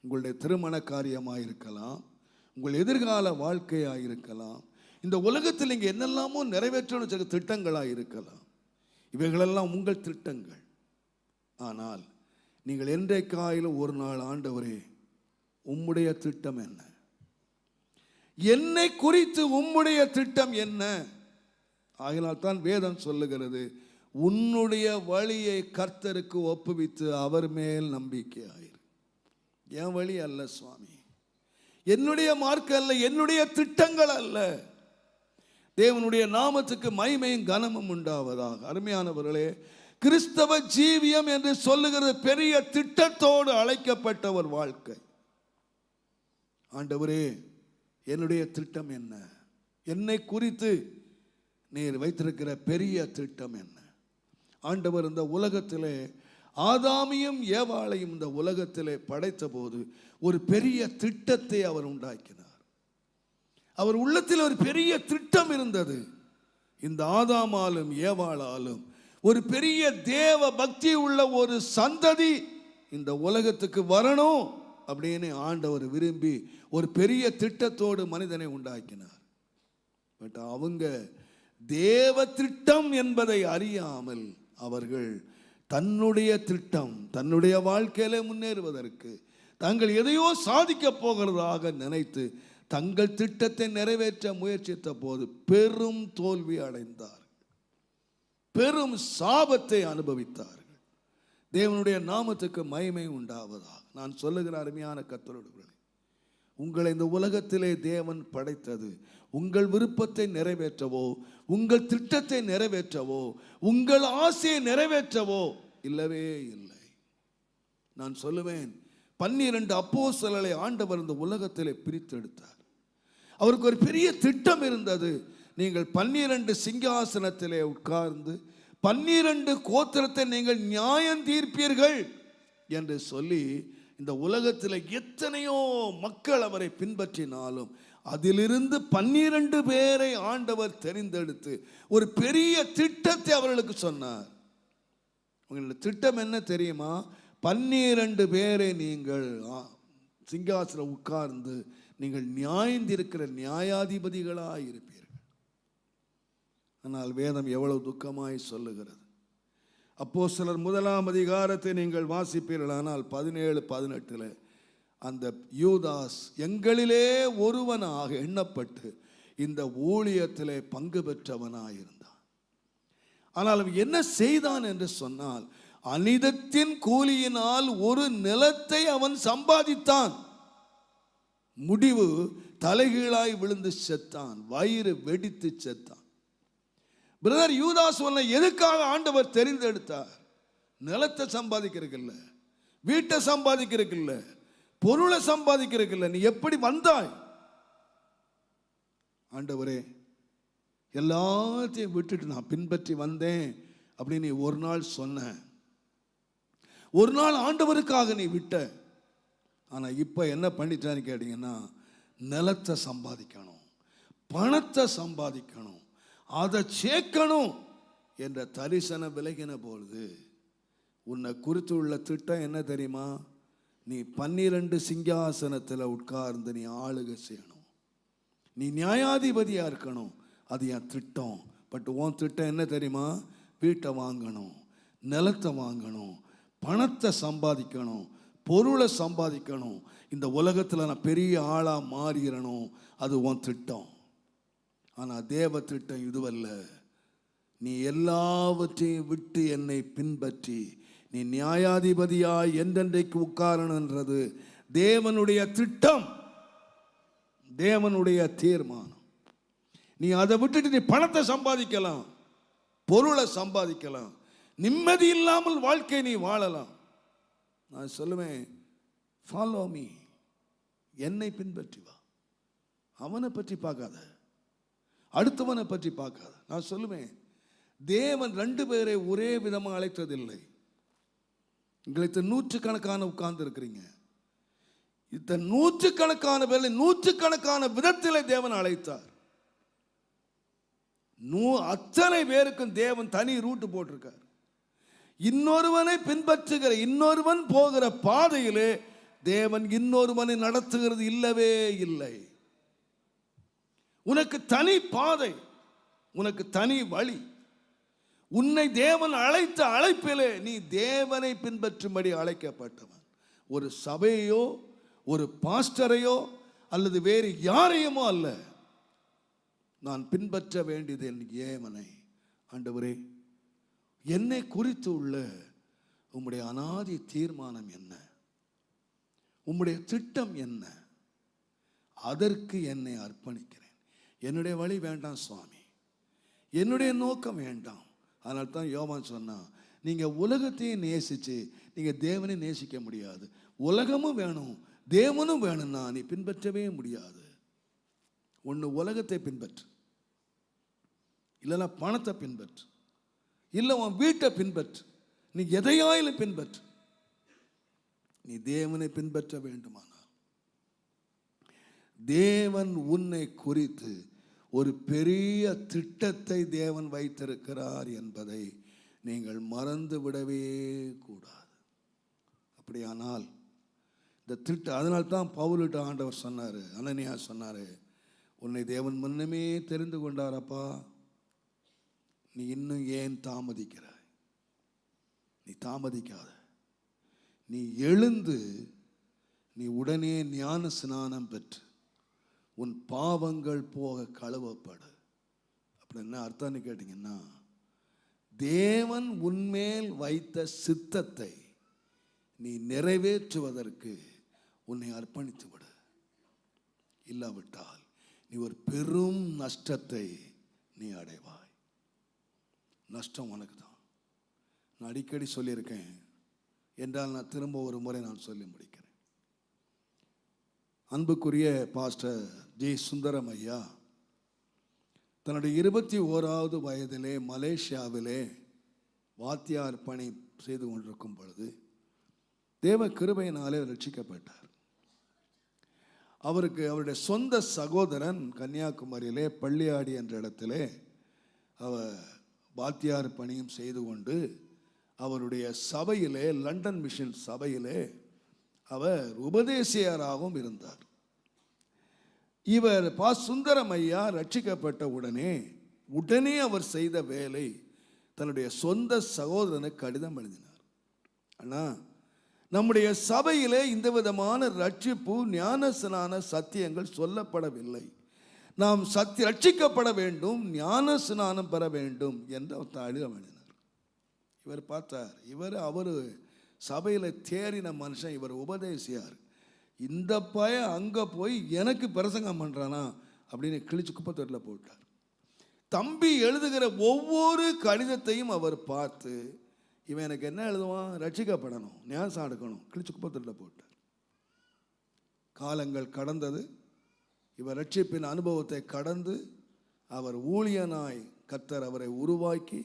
உங்களுடைய திருமண காரியமாக இருக்கலாம், உங்கள் எதிர்கால வாழ்க்கையாக இருக்கலாம், இந்த உலகத்தில் நீங்கள் என்னெல்லாமோ நிறைவேற்றணும் சில திட்டங்களாக இருக்கலாம். இவைகளெல்லாம் உங்கள் திட்டங்கள். ஆனால் நீங்கள் என்றைக்காயிலும் ஒரு நாள், ஆண்டவரே உம்முடைய திட்டம் என்ன, என்னை குறித்து உம்முடைய திட்டம் என்ன? ஆகினால் தான் வேதம் சொல்லுகிறது, உன்னுடைய வழியை கர்த்தருக்கு ஒப்புவித்து அவர் மேல் நம்பிக்கை ஆயிரு. என் வழி அல்ல சுவாமி, என்னுடைய மார்க்கம் அல்ல, என்னுடைய திட்டங்கள் அல்ல. தேவனுடைய நாமத்துக்கு மகிமையும் கனமும் உண்டாவதாக. அருமையானவர்களே, கிறிஸ்தவ ஜீவியம் என்று சொல்லுகிறது பெரிய திட்டத்தோடு அழைக்கப்பட்ட ஒரு வாழ்க்கை. ஆண்டவரே என்னுடைய திட்டம் என்ன, என்னை குறித்து நீர் வைத்திருக்கிற பெரிய திட்டம் என்ன? ஆண்டவர் இந்த உலகத்திலே ஆதாமியும் ஏவாளையும் இந்த உலகத்திலே படைத்த போது ஒரு பெரிய திட்டத்தை அவர் உண்டாக்கினார். அவர் உள்ளத்தில் ஒரு பெரிய திட்டம் இருந்தது. இந்த ஆதாமாலும் ஏவாளாலும் ஒரு பெரிய தேவ பக்தி உள்ள ஒரு சந்ததி இந்த உலகத்துக்கு வரணும் அப்படின்னு ஆண்டவர் விரும்பி ஒரு பெரிய திட்டத்தோடு மனிதனை உண்டாக்கினார். பட் அவங்க தேவ திட்டம் என்பதை அறியாமல் அவர்கள் தன்னுடைய திட்டம், தன்னுடைய வாழ்க்கையில முன்னேறுவதற்கு, தாங்கள் எதையோ சாதிக்க போகிறதாக நினைத்து தங்கள் திட்டத்தை நிறைவேற்ற முயற்சித்த போது பெரும் தோல்வி அடைந்தார், பெரும் சாபத்தை அனுபவித்தார்கள். தேவனுடைய நாமத்துக்கு மகிமை உண்டாவதாக. நான் சொல்லுகிற அருமையான கர்த்தருடைய, உங்களை இந்த உலகத்திலே தேவன் படைத்தது உங்கள் விருப்பத்தை நிறைவேற்றவோ, உங்கள் திட்டத்தை நிறைவேற்றவோ, உங்கள் ஆசையை நிறைவேற்றவோ இல்லவே இல்லை. நான் சொல்லுவேன், 12 அப்போஸ்தலரை ஆண்டவர் இந்த உலகத்திலே பிரித்தெடுத்தார். அவருக்கு ஒரு பெரிய திட்டம் இருந்தது. நீங்கள் 12 சிங்காசனத்திலே உட்கார்ந்து 12 கோத்திரத்தை நீங்கள் நியாயம் தீர்ப்பீர்கள் என்று சொல்லி, இந்த உலகத்தில் எத்தனையோ மக்கள் அவரை பின்பற்றினாலும் அதிலிருந்து 12 பேரை ஆண்டவர் தெரிந்தெடுத்து ஒரு பெரிய திட்டத்தை அவர்களுக்கு சொன்னார். உங்களுடைய திட்டம் என்ன தெரியுமா? 12 பேரை நீங்கள் சிங்காசனம் உட்கார்ந்து நீங்கள் நியாயந்திருக்கிற நியாயாதிபதிகளாக இருப்பீர்கள். ஆனால் வேதம் எவ்வளவு துக்கமாய் சொல்லுகிறது. அப்போஸ்தலர் 1ஆம் அதிகாரத்தை நீங்கள் வாசிப்பீர்கள். ஆனால் 17-18 அந்த யூதாஸ் எங்களிலே ஒருவனாக எண்ணப்பட்டு இந்த ஊழியத்திலே பங்கு பெற்றவனாயிருந்தான். ஆனால் அவன் என்ன செய்தான் என்று சொன்னால், அநீதத்தின் கூலியினால் ஒரு நிலத்தை அவன் சம்பாதித்தான். முடிவு தலைகீழாய் விழுந்து செத்தான், வயிறு வெடித்து செத்தான். பிரதர், யூதாஸ் உன்னை எதுக்காக ஆண்டவர் தெரிந்தெடுத்தார்? நிலத்தை சம்பாதிக்கிறதுக்கு இல்லை, வீட்டை சம்பாதிக்கிறதுக்கு இல்லை, பொருளை சம்பாதிக்கிறதுக்கு இல்லை. நீ எப்படி வந்தாய்? ஆண்டவரே, எல்லாத்தையும் விட்டுட்டு நான் பின்பற்றி வந்தேன் அப்படின்னு நீ ஒரு நாள் சொன்ன. ஒரு நாள் ஆண்டவருக்காக நீ விட்ட. ஆனால் இப்போ என்ன பண்ணிட்டான்னு கேட்டீங்கன்னா, நிலத்தை சம்பாதிக்கணும், பணத்தை சம்பாதிக்கணும், அதை சேர்க்கணும் என்ற தரிசனம் விலகின பொழுது உன்னை குறித்து உள்ள திட்டம் என்ன தெரியுமா? நீ 12 சிங்காசனத்தில் உட்கார்ந்து நீ ஆளுகை செய்யணும், நீ நியாயாதிபதியாக இருக்கணும். அது என் திட்டம். பட் உன் திட்டம் என்ன தெரியுமா? வீட்டை வாங்கணும், நிலத்தை வாங்கணும், பணத்தை சம்பாதிக்கணும், பொருளை சம்பாதிக்கணும், இந்த உலகத்தில் நான் பெரிய ஆளாக மாறிடணும். அது உன் திட்டம். ஆனால் தேவ திட்டம் இதுவல்ல. நீ எல்லாவற்றையும் விட்டு என்னை பின்பற்றி நீ நியாயாதிபதியாய் என்றென்றைக்கு உட்காரணுன்றது தேவனுடைய திட்டம், தேவனுடைய தீர்மானம். நீ அதை விட்டுட்டு நீ பணத்தை சம்பாதிக்கலாம், பொருளை சம்பாதிக்கலாம், நிம்மதி இல்லாமல் வாழ்க்கை நீ வாழலாம். நான் சொல்லுவேன், ஃபாலோ மீ, என்னை பின்பற்றி வா. அவனை பற்றி பார்க்காத, அடுத்தவனை பற்றி பார்க்காத. நான் சொல்லுவேன், தேவன் 2 பேரை ஒரே விதமாக அழைத்ததில்லை. எங்களுக்கு 100கணக்கான உட்கார்ந்து இருக்கிறீங்க. இந்த 100கணக்கான பேரை 100கணக்கான விதத்தில் தேவன் அழைத்தார். அத்தனை பேருக்கும் தேவன் தனி ரூட்டு போட்டிருக்கார். இன்னொருவனை பின்பற்றுகிற இன்னொருவன் போகிற பாதையிலே தேவன் இன்னொருவனை நடத்துகிறது இல்லவே இல்லை. உனக்கு தனி பாதை, உனக்கு தனி வழி. உன்னை தேவன் அழைத்த அழைப்பிலே நீ தேவனை பின்பற்றும்படி அழைக்கப்பட்டவன். ஒரு சபையோ ஒரு பாஸ்டரையோ அல்லது வேறு யாரையுமோ அல்ல. நான் பின்பற்ற வேண்டியது என் ஏவனை. ஆண்டவரே, என்னை குறித்து உள்ள உம்முடைய அநாதி தீர்மானம் என்ன, உம்முடைய திட்டம் என்ன, அதற்கு என்னை அர்ப்பணிக்கிறேன். என்னுடைய வழி வேண்டாம் சுவாமி, என்னுடைய நோக்கம் வேண்டாம். அதனால தான் யோவான் சொன்னான், நீங்கள் உலகத்தையும் நேசித்து நீங்கள் தேவனை நேசிக்க முடியாது. உலகமும் வேணும் தேவனும் வேணும்னா நீ பின்பற்றவே முடியாது. ஒன்று உலகத்தை பின்பற்று, இல்லைன்னா பணத்தை பின்பற்று, இல்லை உன் வீட்டை பின்பற்று, நீ எதையாயிலும் பின்பற்று. நீ தேவனை பின்பற்ற வேண்டுமானால் தேவன் உன்னை குறித்து ஒரு பெரிய திட்டத்தை தேவன் வைத்திருக்கிறார் என்பதை நீங்கள் மறந்து விடவே கூடாது. அப்படியானால் இந்த திட்டம், அதனால்தான் பவுலிட்ட ஆண்டவர் சொன்னார், அனனியா சொன்னார், உன்னை தேவன் முன்னமே தெரிந்து கொண்டாரப்பா, நீ இன்னும் ஏன் தாமதிக்கிறாய்? நீ தாமதிக்காத, நீ எழுந்து நீ உடனே ஞான ஸ்நானம் பெற்று உன் பாவங்கள் போக கழுவப்படு. அப்படி என்ன அர்த்தம்னு கேட்டிங்கன்னா, தேவன் உன்மேல் வைத்த சித்தத்தை நீ நிறைவேற்றுவதற்கு உன்னை அர்ப்பணித்து விடு. இல்லாவிட்டால் நீ ஒரு பெரும் நஷ்டத்தை நீ அடைவாய். நஷ்டம் உனக்கு தான். நான் அடிக்கடி சொல்லியிருக்கேன் என்றால் நான் திரும்ப ஒரு முறை நான் சொல்லி முடிக்கிறேன். அன்புக்குரிய பாஸ்டர் ஜி சுந்தரம் ஐயா தன்னுடைய 21வது வயதிலே மலேசியாவிலே வாத்தியார் பணி செய்து கொண்டிருக்கும் பொழுது தேவ கிருபையினாலே ரட்சிக்கப்பட்டார். அவருக்கு அவருடைய சொந்த சகோதரன் கன்னியாகுமரியிலே பள்ளியாடி என்ற இடத்திலே அவர் வாத்தியார் பணியும் செய்து கொண்டு அவருடைய சபையிலே, லண்டன் மிஷன் சபையிலே அவர் உபதேசியராகவும் இருந்தார். இவர் சுந்தரம் ஐயா ரட்சிக்கப்பட்ட உடனே அவர் செய்த வேலை, தன்னுடைய சொந்த சகோதரனுக்கு கடிதம் எழுதினார். அண்ணா, நம்முடைய சபையிலே இந்த விதமான ரட்சிப்பு ஞானஸ்நான சத்தியங்கள் சொல்லப்படவில்லை. நாம் ரட்சிக்கப்பட வேண்டும், ஞான ஸ்நானம் பெற வேண்டும் என்று அவர் கடிதம் எழுதினார். இவர் பார்த்தார், அவர் சபையில் தேறின மனுஷன், இவர் உபதேசியார், இந்த பய அங்கே போய் எனக்கு பிரசங்கம் பண்ணுறானா அப்படின்னு கிழிச்சு குப்பத்தொட்டில் போட்டார். தம்பி எழுதுகிற ஒவ்வொரு கடிதத்தையும் அவர் பார்த்து, இவன் எனக்கு என்ன எழுதுவான், ரட்சிக்கப்படணும், ஞானம் எடுக்கணும், கிழிச்சு குப்பத்தொட்டில் போட்டார். காலங்கள் கடந்தது. இவர் ரட்சிப்பின் அனுபவத்தை கடந்து அவர் ஊழியனாய் கர்த்தர் அவரை உருவாக்கி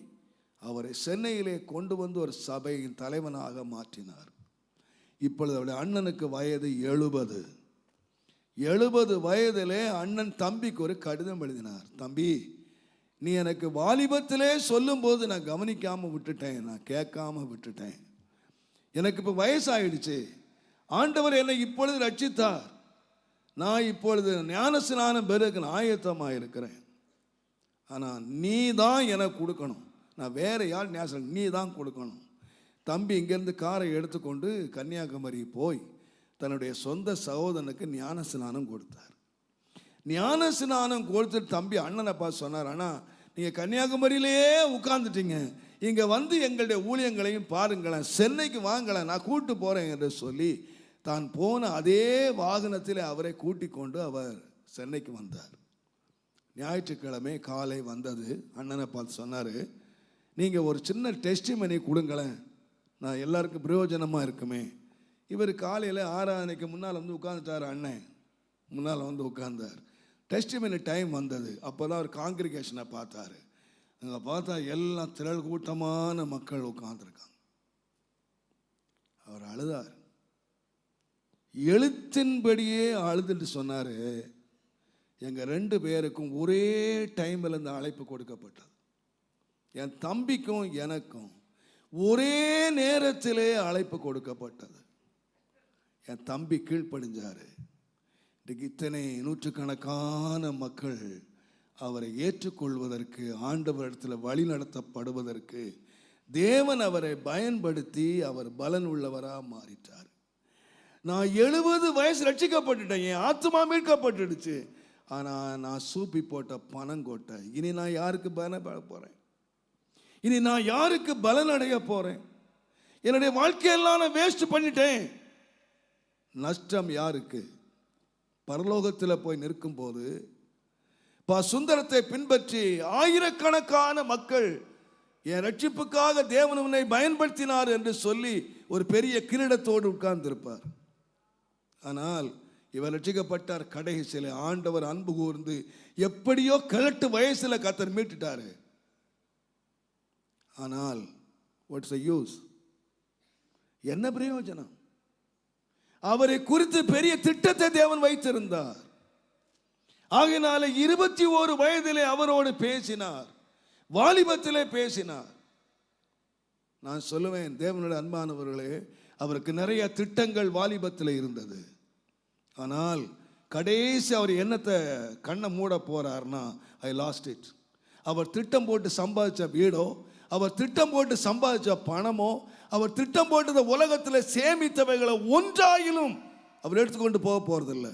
அவரை சென்னையிலே கொண்டு வந்து ஒரு சபையின் தலைவனாக மாற்றினார். இப்பொழுது அவருடைய அண்ணனுக்கு வயது 70. 70 வயதிலே அண்ணன் தம்பிக்கு ஒரு கடிதம் எழுதினார். தம்பி, நீ எனக்கு வாலிபத்திலே சொல்லும்போது நான் கவனிக்காமல் விட்டுட்டேன், நான் கேட்காம விட்டுட்டேன். எனக்கு இப்போ வயசாயிடுச்சு, ஆண்டவர் என்னை இப்பொழுது ரட்சித்தார், நான் இப்பொழுது ஞானஸ்நானம் பெறுக்கு ஆயத்தமாக இருக்கிறேன். ஆனால் நீ தான் எனக்கு கொடுக்கணும், நான் வேற யார் ஞானம், நீ தான் கொடுக்கணும். தம்பி இங்கேருந்து காரை எடுத்துக்கொண்டு கன்னியாகுமரி போய் தன்னுடைய சொந்த சகோதரனுக்கு ஞான ஸ்நானம் கொடுத்தார். ஞான ஸ்நானம் கொடுத்துட்டு தம்பி அண்ணனை பார்த்து சொன்னார், அண்ணா நீங்கள் கன்னியாகுமரியிலேயே உட்கார்ந்துட்டீங்க, இங்கே வந்து எங்களுடைய ஊழியங்களையும் பாருங்களேன், சென்னைக்கு வாங்கலாம், நான் கூப்பிட்டு போகிறேன் என்று சொல்லி தான் போன அதே வாகனத்தில் அவரை கூட்டி கொண்டு அவர் சென்னைக்கு வந்தார். ஞாயிற்றுக்கிழமை காலை வந்தது. அண்ணனை பார்த்து சொன்னார், நீங்கள் ஒரு சின்ன டெஸ்டிமனி கொடுங்களேன், நான் எல்லாருக்கும் பிரயோஜனமாக இருக்குமே. இவர் காலையில் ஆராதனைக்கு முன்னால் வந்து உட்காந்துட்டார். அண்ணன் முன்னால் வந்து உட்கார்ந்தார். டெஸ்டிமனி டைம் வந்தது. அப்போ தான் அவர் காங்கிரிகேஷனை பார்த்தார். அங்கே பார்த்தா எல்லாம் திரள் கூட்டமான மக்கள் உட்காந்துருக்காங்க. அவர் அழுதார். எழுத்தின்படியே அழுதுட்டு சொன்னார், எங்கள் 2 பேருக்கும் ஒரே டைமில் இந்த அழைப்பு கொடுக்கப்பட்டது. என் தம்பிக்கும் எனக்கும் ஒரே நேரத்திலே அழைப்பு கொடுக்கப்பட்டது. என் தம்பி கீழ்ப்படிஞ்சாரு. இன்றைக்கு இத்தனை நூற்றுக்கணக்கான மக்கள் அவரை ஏற்றுக்கொள்வதற்கு, ஆண்டவரிடத்தில் வழி நடத்தப்படுவதற்கு தேவன் அவரை பயன்படுத்தி அவர் பலன் உள்ளவராக மாறிட்டார். நான் 70 வயசு ரட்சிக்கப்பட்டுட்டேன், என் ஆத்மா மீட்கப்பட்டுடுச்சு. ஆனால் நான் சூப்பி போட்ட பணங்கோட்டை. இனி நான் யாருக்கு பலன் பெற போகிறேன்? இனி நான் யாருக்கு பலன் அடைய போகிறேன்? என்னுடைய வாழ்க்கையெல்லாம் நான் வேஸ்ட் பண்ணிட்டேன். நஷ்டம் யாருக்கு? பரலோகத்தில் போய் நிற்கும் போது சுந்தரத்தை பின்பற்றி ஆயிரக்கணக்கான மக்கள் என் ரட்சிப்புக்காக தேவன் உன்னை பயன்படுத்தினார் என்று சொல்லி ஒரு பெரிய கிரீடத்தோடு உட்கார்ந்திருப்பார். ஆனால் இவர் ரட்சிக்கப்பட்டார். கடைசியில் ஆண்டவர் அன்பு கூர்ந்து எப்படியோ கிழட்டு வயசுல கர்த்தர் மீட்டுட்டாரு. ஆனால் வாட்ஸ் த யூஸ்? என்ன பிரயோஜனம்? அவரை குறித்து பெரிய திட்டத்தை தேவன் வைத்திருந்தார். ஆகையினால 21 வயதிலே அவரோடு பேசினார், வாலிபத்திலே பேசினார். நான் சொல்லுவேன், தேவனுடைய அன்பானவர்களே, அவருக்கு நிறைய திட்டங்கள் வாலிபத்தில் இருந்தது. ஆனால் கடைசி அவர் என்னத்தை கண்ணை மூட போறார்னா, ஐ லாஸ்ட் இட். அவர் திட்டம் போட்டு சம்பாதிச்ச வீடோ, அவர் திட்டம் போட்டு சம்பாதிச்ச பணமோ, அவர் திட்டம் போட்டு உலகத்தில் சேமித்தவைகளை ஒன்றாயிலும் அவர் எடுத்துக்கொண்டு போக போறதில்லை.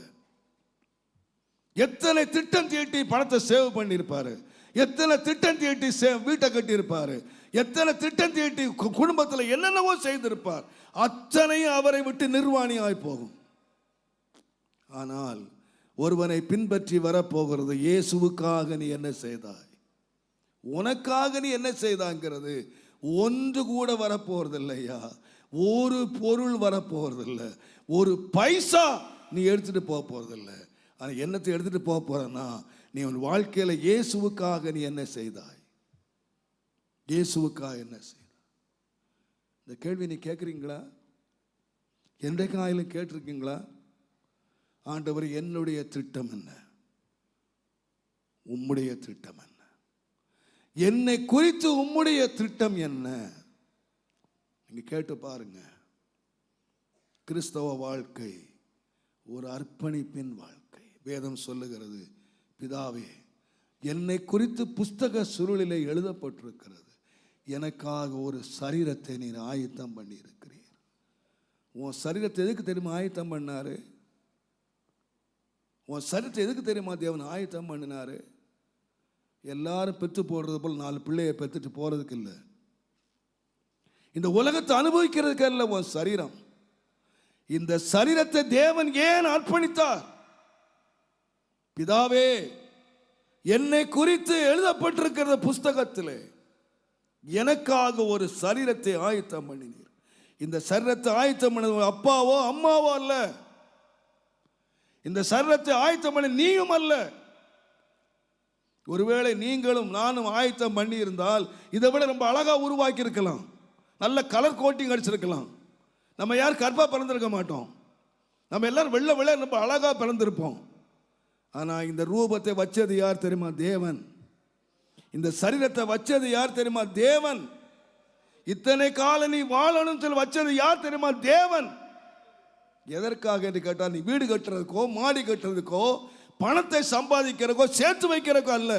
எத்தனை திட்டம் தீட்டி பணத்தை சேவ் பண்ணியிருப்பாரு, எத்தனை திட்டம் தீட்டி வீட்டை கட்டியிருப்பாரு, எத்தனை திட்டம் தீட்டி குடும்பத்தில் என்னென்னவோ செய்திருப்பார். அத்தனையும் அவரை விட்டு நிர்வாணியாய் போகும். ஆனால் ஒருவனை பின்பற்றி வரப்போகிறது, இயேசுவுக்காக நீ என்ன செய்தாய், உனக்காக நீ என்ன செய்தாங்கிறது ஒன்று கூட வரப்போறதில்லையா. ஒரு பொருள் வரப்போறதில்லை, ஒரு பைசா நீ எடுத்துட்டு போக போறதில்லை. ஆனால் என்னத்தை எடுத்துட்டு போக போறன்னா, நீ உன் வாழ்க்கையில் இயேசுவுக்காக நீ என்ன செய்தாய், இயேசுவுக்காக என்ன செய்தாய்? இந்த கேள்வி நீ கேட்குறீங்களா? என்றைக்காயிலும் கேட்டிருக்கீங்களா? ஆண்டவர், என்னுடைய திட்டம் என்ன, உம்முடைய திட்டம் என்ன, என்னை குறித்து உம்முடைய திட்டம் என்ன? நீங்க கேட்டு பாருங்க. கிறிஸ்தவ வாழ்க்கை ஒரு அர்ப்பணிப்பின் வாழ்க்கை. வேதம் சொல்லுகிறது, பிதாவே, என்னை குறித்து புஸ்தக சுருளிலே எழுதப்பட்டிருக்கிறது, எனக்காக ஒரு சரீரத்தை நீர் ஆயத்தம் பண்ணி இருக்கிறீர். உன் சரீரத்தை எதுக்கு தெரியுமா ஆயத்தம் பண்ணாரு? உன் சரீரத்தை எதுக்கு தெரியுமா தேவன் ஆயத்தம் பண்ணினாரு? எல்லாரும் பெற்று போடுறது போல் 4 பிள்ளையை பெற்றுட்டு போறதுக்கு இல்லை, இந்த உலகத்தை அனுபவிக்கிறதுக்கு இல்லை உன் சரீரம். இந்த சரீரத்தை தேவன் ஏன் அர்ப்பணித்தார்? பிதாவே, என்னை குறித்து எழுதப்பட்டிருக்கிற புஸ்தகத்திலே எனக்காக ஒரு சரீரத்தை ஆயத்தம் பண்ணினீர். இந்த சரீரத்தை ஆயத்தம் பண்ணது அப்பாவோ அம்மாவோ அல்ல, இந்த சரீரத்தை ஆயத்தம் பண்ண நீயும் அல்ல. ஒருவேளை நீங்களும் நானும் ஆயத்தம் பண்ணி இருந்தால் இதை விட ரொம்ப அழகா உருவாக்கி இருக்கலாம், நல்ல கலர் கோட்டிங் அடிச்சிருக்கலாம். நம்ம யார் கற்பா பிறந்திருக்க மாட்டோம், நம்ம எல்லாரும் வெள்ளை வெள்ளை ரொம்ப அழகா பிறந்திருப்போம். ஆனால் இந்த ரூபத்தை வச்சது யார் தெரியுமா? தேவன். இந்த சரீரத்தை வச்சது யார் தெரியுமா? தேவன். இத்தனை காலம் நீ வாழணும் சொல்லி வச்சது யார் தெரியுமா? தேவன். எதற்காக என்று கேட்டால், நீ வீடு கட்டுறதுக்கோ மாடி கட்டுறதுக்கோ பணத்தை சம்பாதிக்கிறக்கோ சேர்த்து வைக்கிறக்கோ அல்ல.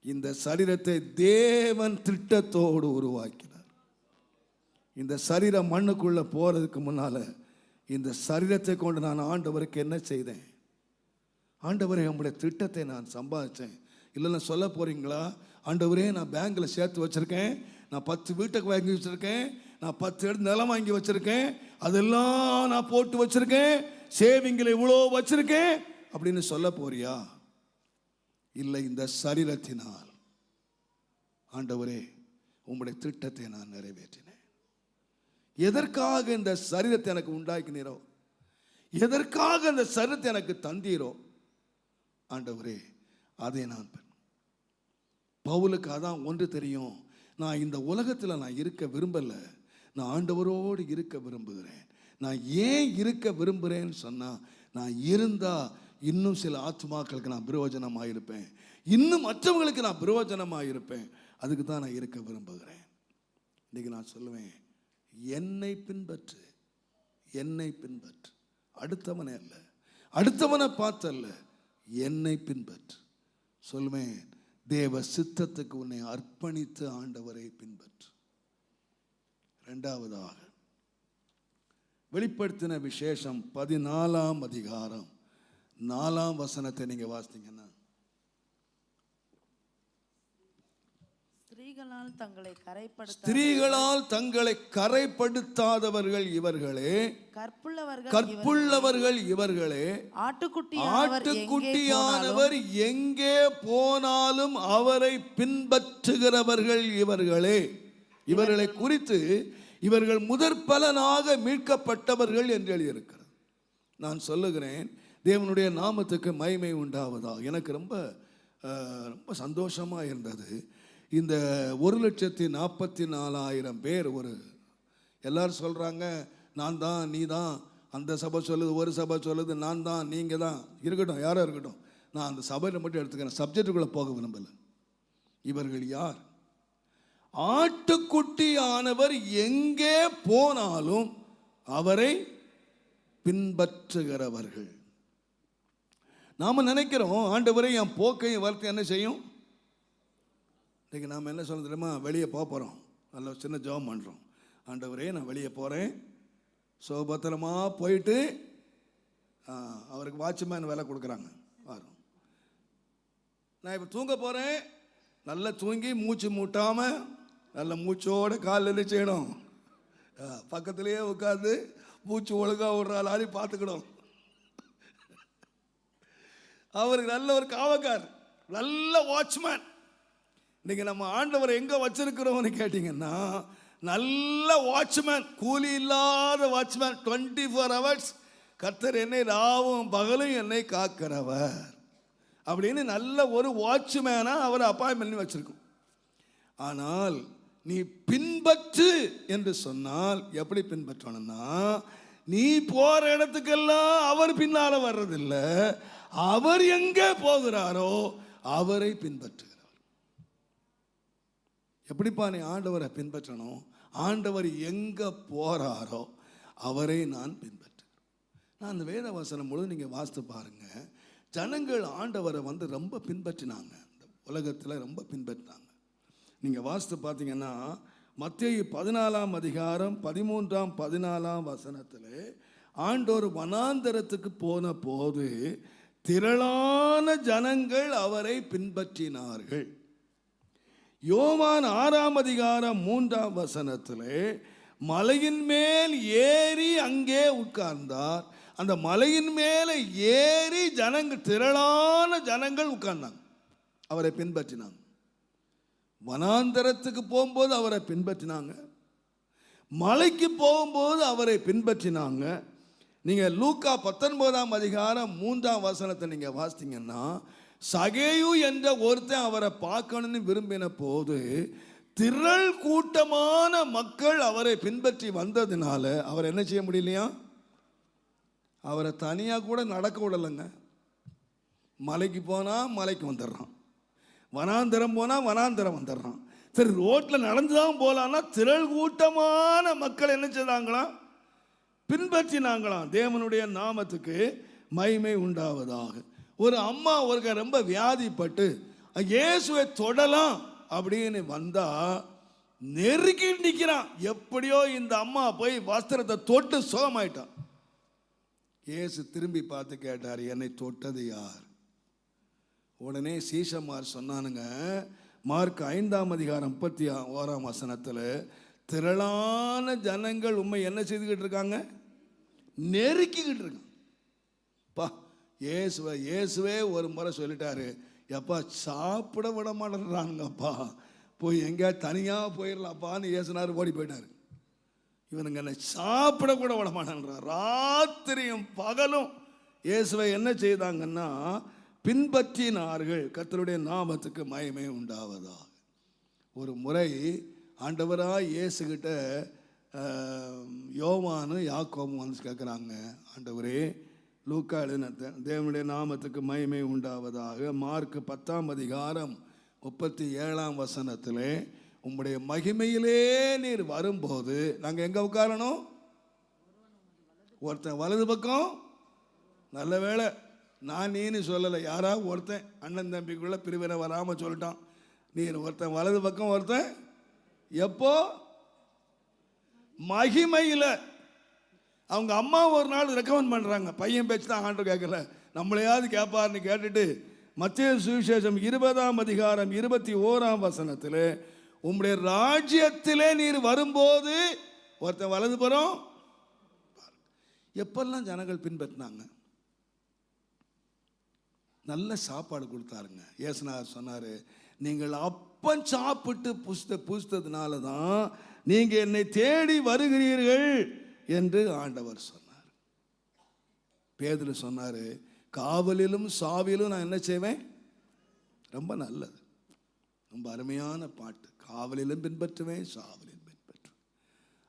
இந்த சரீரத்தை தேவன் திட்டத்தோடு உருவாக்கினார். இந்த சரீரம் மண்ணுக்குள்ள போறதுக்கு முன்னால இந்த சரீரத்தை கொண்டு நான் ஆண்டவருக்கு என்ன செய்தேன்? ஆண்டவரே, உங்களுடைய திட்டத்தை நான் சம்பாதிச்சேன். இல்லைன்னா சொல்ல போறீங்களா, ஆண்டவரே நான் பேங்க்ல சேர்த்து வச்சிருக்கேன், நான் 10 வீட்டுக்கு வாங்கி வச்சிருக்கேன், நான் 10 இடத்து நிலம் வாங்கி வச்சிருக்கேன், அதெல்லாம் நான் போட்டு வச்சிருக்கேன், சேவிங்கில் இவ்வளோ வச்சிருக்கேன் அப்படின்னு சொல்ல போறியா? இல்லை, இந்த சரீரத்தினால் ஆண்டவரே உம்முடைய திட்டத்தை நான் நிறைவேற்றினேன். எதற்காக இந்த சரீரத்தை எனக்கு உண்டாக்கினீரோ, எதற்காக இந்த சரீரத்தை எனக்கு தந்தீரோ, ஆண்டவரே அதை நான் பவுலுக்கு அதான் ஒன்று தெரியும், நான் இந்த உலகத்தில் நான் இருக்க விரும்பல, நான் ஆண்டவரோடு இருக்க விரும்புகிறேன். நான் ஏன் இருக்க விரும்புகிறேன்னு சொன்னா, நான் இருந்தா இன்னும் சில ஆத்மாக்களுக்கு நான் பிரயோஜனமாக இருப்பேன், இன்னும் மற்றவங்களுக்கு நான் பிரயோஜனமாக இருப்பேன். அதுக்கு தான் நான் இருக்க விரும்புகிறேன். இன்னைக்கு நான் சொல்லுவேன், என்னை பின்பற்று, என்னை பின்பற்று. அடுத்தவனை அல்ல, அடுத்தவனை பார்த்தல்ல, என்னை பின்பற்று. சொல்லுவேன், தேவ சித்தத்துக்கு உன்னை அர்ப்பணித்து ஆண்டவரை பின்பற்று. இரண்டாவதாக வெளிப்படுத்தின விசேஷம் 14ஆம் அதிகாரம் 4ஆம் வசனத்தை நீங்க வாசித்தீங்கன்னா, ஸ்திரீகளால் தங்களை கரைப்படுத்தாதவர்கள் இவர்களே, கற்புள்ளவர்கள் இவர்களே, ஆட்டுக்குட்டியானவர் எங்கே போனாலும் அவரை பின்பற்றுகிறவர்கள் இவர்களே. இவர்களை குறித்து இவர்கள் முதற் பலனாக மீட்கப்பட்டவர்கள் என்று எழுதியிருக்கிறது. நான் சொல்லுகிறேன், தேவனுடைய நாமத்துக்கு மகிமை உண்டாவதா. எனக்கு ரொம்ப ரொம்ப சந்தோஷமாக இருந்தது. இந்த 1,44,000 பேர், எல்லாரும் சொல்கிறாங்க நான் தான், நீ தான், அந்த சபை சொல்லுது, ஒரு சபை சொல்லுது, நான் தான், நீங்கள் தான். இருக்கட்டும், யாரோ இருக்கட்டும், நான் அந்த சபையில் மட்டும் எடுத்துக்கிறேன், சப்ஜெக்டுக்குள்ளே போக விரும்பலை. இவர்கள் யார்? ஆட்டுக்குட்டியானவர் எங்கே போனாலும் அவரை பின்பற்றுகிறவர்கள். நாம நினைக்கிறோம், ஆண்டவரை என் போக்கையும் வார்த்தை என்ன செய்யும். இன்றைக்கி நாம் என்ன சொல்ல தெரியுமா, வெளியே போகிறோம், நல்ல சின்ன ஜாப் பண்ணுறோம். ஆண்டவரே நான் வெளியே போகிறேன், பத்திரமா போயிட்டு அவருக்கு வாட்ச்மேன் வேலை கொடுக்குறாங்க, வரும். நான் இப்போ தூங்க போகிறேன், நல்லா தூங்கி மூச்சு மூட்டாமல் நல்ல மூச்சோட காலில் செய்யணும், பக்கத்துலேயே உட்காந்து மூச்சு ஒழுங்காக விடுறாளாரி பார்த்துக்கணும். அவருக்கு நல்ல ஒரு காவக்கார், நல்ல வாட்ச்மேன். இன்னைக்கு நம்ம ஆண்டவரை எங்கே வச்சிருக்கிறோம்னு கேட்டிங்கன்னா, நல்ல வாட்ச்மேன், கூலி இல்லாத வாட்ச்மேன், 24 hours கர்த்தர் என்னை ராவும் பகலும் என்னை காக்கிறவர் அப்படின்னு நல்ல ஒரு வாட்ச்மேனாக அவர் அப்பாயின்மெண்ட் பண்ணி வச்சிருக்கோம். ஆனால் நீ பின்பற்று என்று சொன்னால் எப்படி பின்பற்றணும்னா, நீ போற இடத்துக்கெல்லாம் அவர் பின்னால வர்றதில்லை, அவர் எங்கே போகிறாரோ அவரை பின்பற்றுகிறார். எப்படிப்பா நீ ஆண்டவரை பின்பற்றணும்? ஆண்டவர் எங்கே போகிறாரோ அவரை நான் பின்பற்றுகிறேன். நான் அந்த வேத வசனம் முழு நீங்கள் வாசித்து பாருங்க. ஜனங்கள் ஆண்டவரை ரொம்ப பின்பற்றினாங்க, இந்த உலகத்தில் ரொம்ப பின்பற்றினாங்க. நீங்கள் வாசித்து பார்த்தீங்கன்னா மத்தேயு 14ஆம் அதிகாரம் 13ஆம் 14ஆம் வசனத்தில் ஆண்டவர் வனாந்தரத்துக்கு போன போது திரளான ஜனங்கள் அவரை பின்பற்றினார்கள். யோவான் 6ஆம் அதிகாரம் 3ஆம் வசனத்தில் மலையின் மேல் ஏறி அங்கே உட்கார்ந்தார். அந்த மலையின் மேலே ஏறி திரளான ஜனங்கள் உட்கார்ந்தாங்க, அவரை பின்பற்றினாங்க. வனாந்தரத்துக்கு போகும்போது அவரை பின்பற்றினாங்க, மலைக்கு போகும்போது அவரை பின்பற்றினாங்க. நீங்கள் லூக்கா 19ஆம் அதிகாரம் 3ஆம் வசனத்தை நீங்கள் வாசித்தீங்கன்னா, சகேயு என்ற ஒருத்தன் அவரை பார்க்கணும்னு விரும்பின போது திரள் கூட்டமான மக்கள் அவரை பின்பற்றி வந்ததுனால அவர் என்ன செய்ய முடியலையா, அவரை தனியாக கூட நடக்க விடலைங்க. மலைக்கு போனால் மலைக்கு வந்துடுறான், வனாந்தரம் போனால் வனாந்தரம் வந்துடுறான். சரி, ரோட்டில் நடந்து தான் போகலான்னா திரள் கூட்டமான மக்கள் என்ன செய்தாங்களாம், பின்பற்றினாங்களாம். தேவனுடைய நாமத்துக்கு மகிமை உண்டாவதாக. ஒரு அம்மா ரொம்ப வியாதிப்பட்டு இயேசுவை தொடலாம் அப்படின்னு வந்தா நெருக்கி நிற்கிறான். எப்படியோ இந்த அம்மா போய் வஸ்திரத்தை தொட்டு சுகமாயிட்டான். இயேசு திரும்பி பார்த்து கேட்டார், என்னை தொட்டது யார்? உடனே சீஷமார் சொன்னானுங்க, மார்க் 5ஆம் அதிகாரம் 31ஆம் வசனத்தில் திரளான ஜனங்கள் உண்மை என்ன செய்துக்கிட்டு இருக்காங்க, நெருக்கிக்கிட்டு இருக்காங்க. பா இயேசுவே ஒரு முறை சொல்லிட்டாரு, எப்பா சாப்பிட விட மாட்டேறாங்கப்பா, போய் எங்கேயா தனியாக போயிடலாப்பான்னு இயேசுனார், ஓடி போயிட்டாரு. இவனுங்க என்ன சாப்பிட கூட விட மாட்டேன்றான். ராத்திரியும் பகலும் இயேசுவை என்ன செய்தாங்கன்னா பின்பற்றினார்கள். கர்த்தருடைய நாமத்துக்கு மகிமை உண்டாவதா. ஒரு முறை ஆண்டவராக இயேசுகிட்ட யோவானும் யாக்கோபும் வந்து கேட்குறாங்க, ஆண்டவரே, லூக்கா எழுதின தேவனுடைய நாமத்துக்கு மகிமை உண்டாவதாக மார்க் 10ஆம் அதிகாரம் 37ஆம் வசனத்தில் உம்முடைய மகிமையிலே நீர் வரும்போது நாங்கள் எங்கே உட்காரணும்? ஒருத்தன் வலது பக்கம், நல்ல வேளை நான் நீன்னு சொல்லலை, யாராவது ஒருத்தன் அண்ணன் தம்பிக்குள்ள பிரிவினை வராமல் சொல்லிட்டான். நீ ஒருத்தன் வலது பக்கம், ஒருத்தன் எப்போ மகிமையில். அவங்க அம்மா ஒரு நாள் ரெக்கமெண்ட் பண்ணுறாங்க, பையன் பேச்சு தான் ஆண்டவர் கேட்கல, நம்மளையாவது கேட்பார்னு கேட்டுட்டு மத்தேயு சுவிசேஷம் 20ஆம் அதிகாரம் 21ஆம் வசனத்தில், உம்முடைய ராஜ்யத்திலே நீர் வரும்போது ஒருத்தன் வலது புறம். எப்பெல்லாம் ஜனங்கள் பின்பற்றினாங்க, நல்ல சாப்பாடு கொடுத்தாருங்க. இயேசுநாதர் சொன்னார், நீங்கள் அப்பம் சாப்பிட்டு புசித்ததுனால தான் நீங்கள் என்னை தேடி வருகிறீர்கள் என்று ஆண்டவர் சொன்னார். பேதுரு சொன்னார், காவலிலும் சாவிலும் நான் என்ன செய்வேன். ரொம்ப நல்லது, ரொம்ப அருமையான பாட்டு. காவலிலும் பின்பற்றுவேன், சாவலிலும் பின்பற்றுவேன்.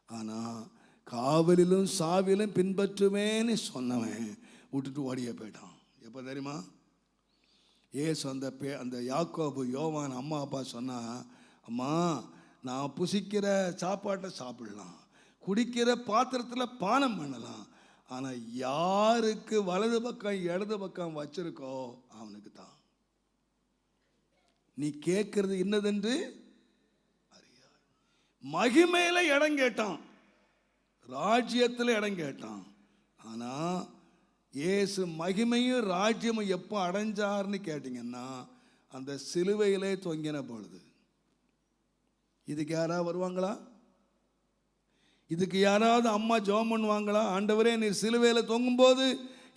ஆனால் காவலிலும் சாவிலும் பின்பற்றுவேன்னு சொன்னவன் விட்டுட்டு ஓடிய போயிட்டான். எப்போ தெரியுமா? ஏசு அந்த யாக்கோபு யோவான் அம்மா அப்பா சொன்னா, அம்மா நான் புசிக்கிற சாப்பாட்டை சாப்பிடலாம், குடிக்கிற பாத்திரத்தில் பானம் பண்ணலாம், ஆனால் யாருக்கு வலது பக்கம் இடது பக்கம் வச்சிருக்கோ அவனுக்கு தான். நீ கேட்கறது என்னதென்று அறியாய். மகிமையில இடம் கேட்டான், ராஜ்யத்தில் இடம் கேட்டான். ஆனால் இயேசு மகிமையும் ராஜ்யமும் எப்போ அடைஞ்சார்னு கேட்டிங்கன்னா, அந்த சிலுவையிலே தொங்கின பொழுது. இதுக்கு யாராவது வருவாங்களா? இதுக்கு யாராவது அம்மா ஜெபம் பண்ணுவாங்களா? ஆண்டவரே நீ சிலுவையில் தொங்கும்போது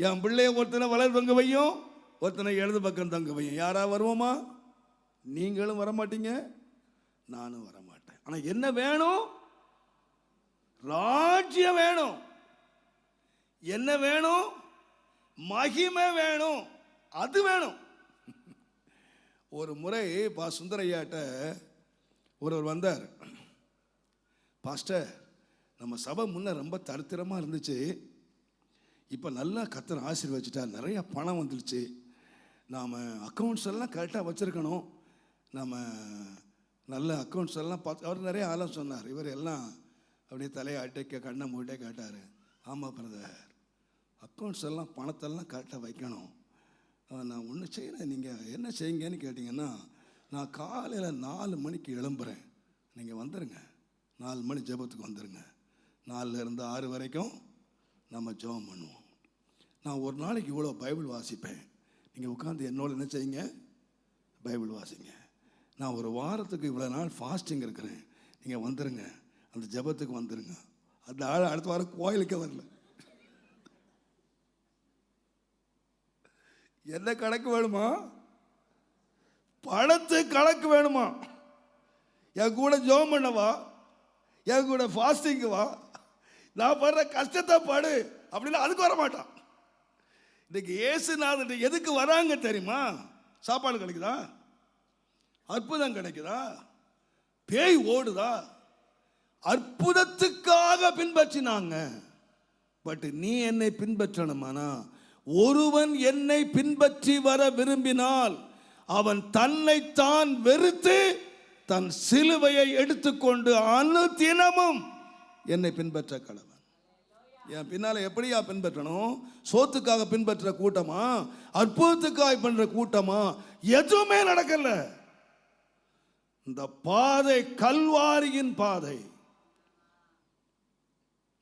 என் பிள்ளைய ஒருத்தனை வலது தொங்க வையும், ஒருத்தனை இடது பக்கம் தொங்க வையும். யாராவது வருவோமா? நீங்களும் வரமாட்டீங்க, நானும் வரமாட்டேன். ஆனால் என்ன வேணும்? ராஜ்யம் வேணும். என்ன வேணும்? மகிமை வேணும். அது வேணும். ஒரு முறை சுந்தரையாட்ட ஒருவர் வந்தார். பாஸ்டர், நம்ம சபை முன்ன ரொம்ப தரித்திரமாக இருந்துச்சு, இப்போ நல்லா கர்த்தர் ஆசீர்வதிச்சிட்டார், நிறைய பணம் வந்துடுச்சு, நாம் அக்கௌண்ட்ஸ் எல்லாம் கரெக்டாக வச்சுருக்கணும், நம்ம நல்ல அக்கௌண்ட்ஸ் எல்லாம் பார்த்து. அவர் நிறைய ஆலம் சொன்னார். இவர் எல்லாம் அப்படியே தலையை அட்டைக்க கண்ணை மூட்டே கேட்டார். ஆமாம் பிரதர், அக்கௌண்ட்ஸ் எல்லாம் பணத்தெல்லாம் கரெக்டாக வைக்கணும். நான் ஒன்று செய்கிறேன், நீங்கள் என்ன செய்யுங்கன்னு கேட்டிங்கன்னா, நான் காலையில் 4 மணிக்கு எழும்புகிறேன், நீங்கள் வந்துடுங்க, 4 மணி ஜெபத்துக்கு வந்துடுங்க, 4லேருந்து 6 வரைக்கும் நம்ம ஜெபம் பண்ணுவோம். நான் ஒரு நாளைக்கு இவ்வளோ பைபிள் வாசிப்பேன், நீங்கள் உட்காந்து என்னோட என்ன செய்யுங்க, பைபிள் வாசிங்க. நான் ஒரு வாரத்துக்கு இவ்வளோ நாள் ஃபாஸ்டிங் இருக்கிறேன், நீங்கள் வந்துடுங்க, அந்த ஜெபத்துக்கு வந்துடுங்க. அந்த ஆள் அடுத்த வாரம் கோயிலுக்கே வரல. என்ன கணக்கு வேணுமா? பணத்து கணக்கு வேணுமா? என் கூட ஜெபம் பண்ணவா, என் கூட ஃபாஸ்டிங்கு வா, நான் படுற கஷ்டத்தை படு அப்படின்னா அதுக்கு வர மாட்டான். இன்னைக்கு இயேசுநாதர் எதுக்கு வராங்க தெரியுமா? சாப்பாடு கிடைக்குதா, அற்புதம் கிடைக்குதா, பேய் ஓடுதா, அற்புதத்துக்காக பின்பற்றினாங்க. பட் நீ என்னை பின்பற்றணுமானா, ஒருவன் என்னை பின்பற்றி வர விரும்பினால் அவன் தன்னைத்தான் வெறுத்து தன் சிலுவையை எடுத்துக்கொண்டு அனுதினமும் என்னை பின்பற்ற கடவன். என் பின்னால எப்படியா பின்பற்றணும்? சோத்துக்காக பின்பற்ற கூட்டமா, அற்புதத்துக்காக பண்ற கூட்டமா? எதுவுமே நடக்கல. இந்த பாதை கல்வாரியின் பாதை.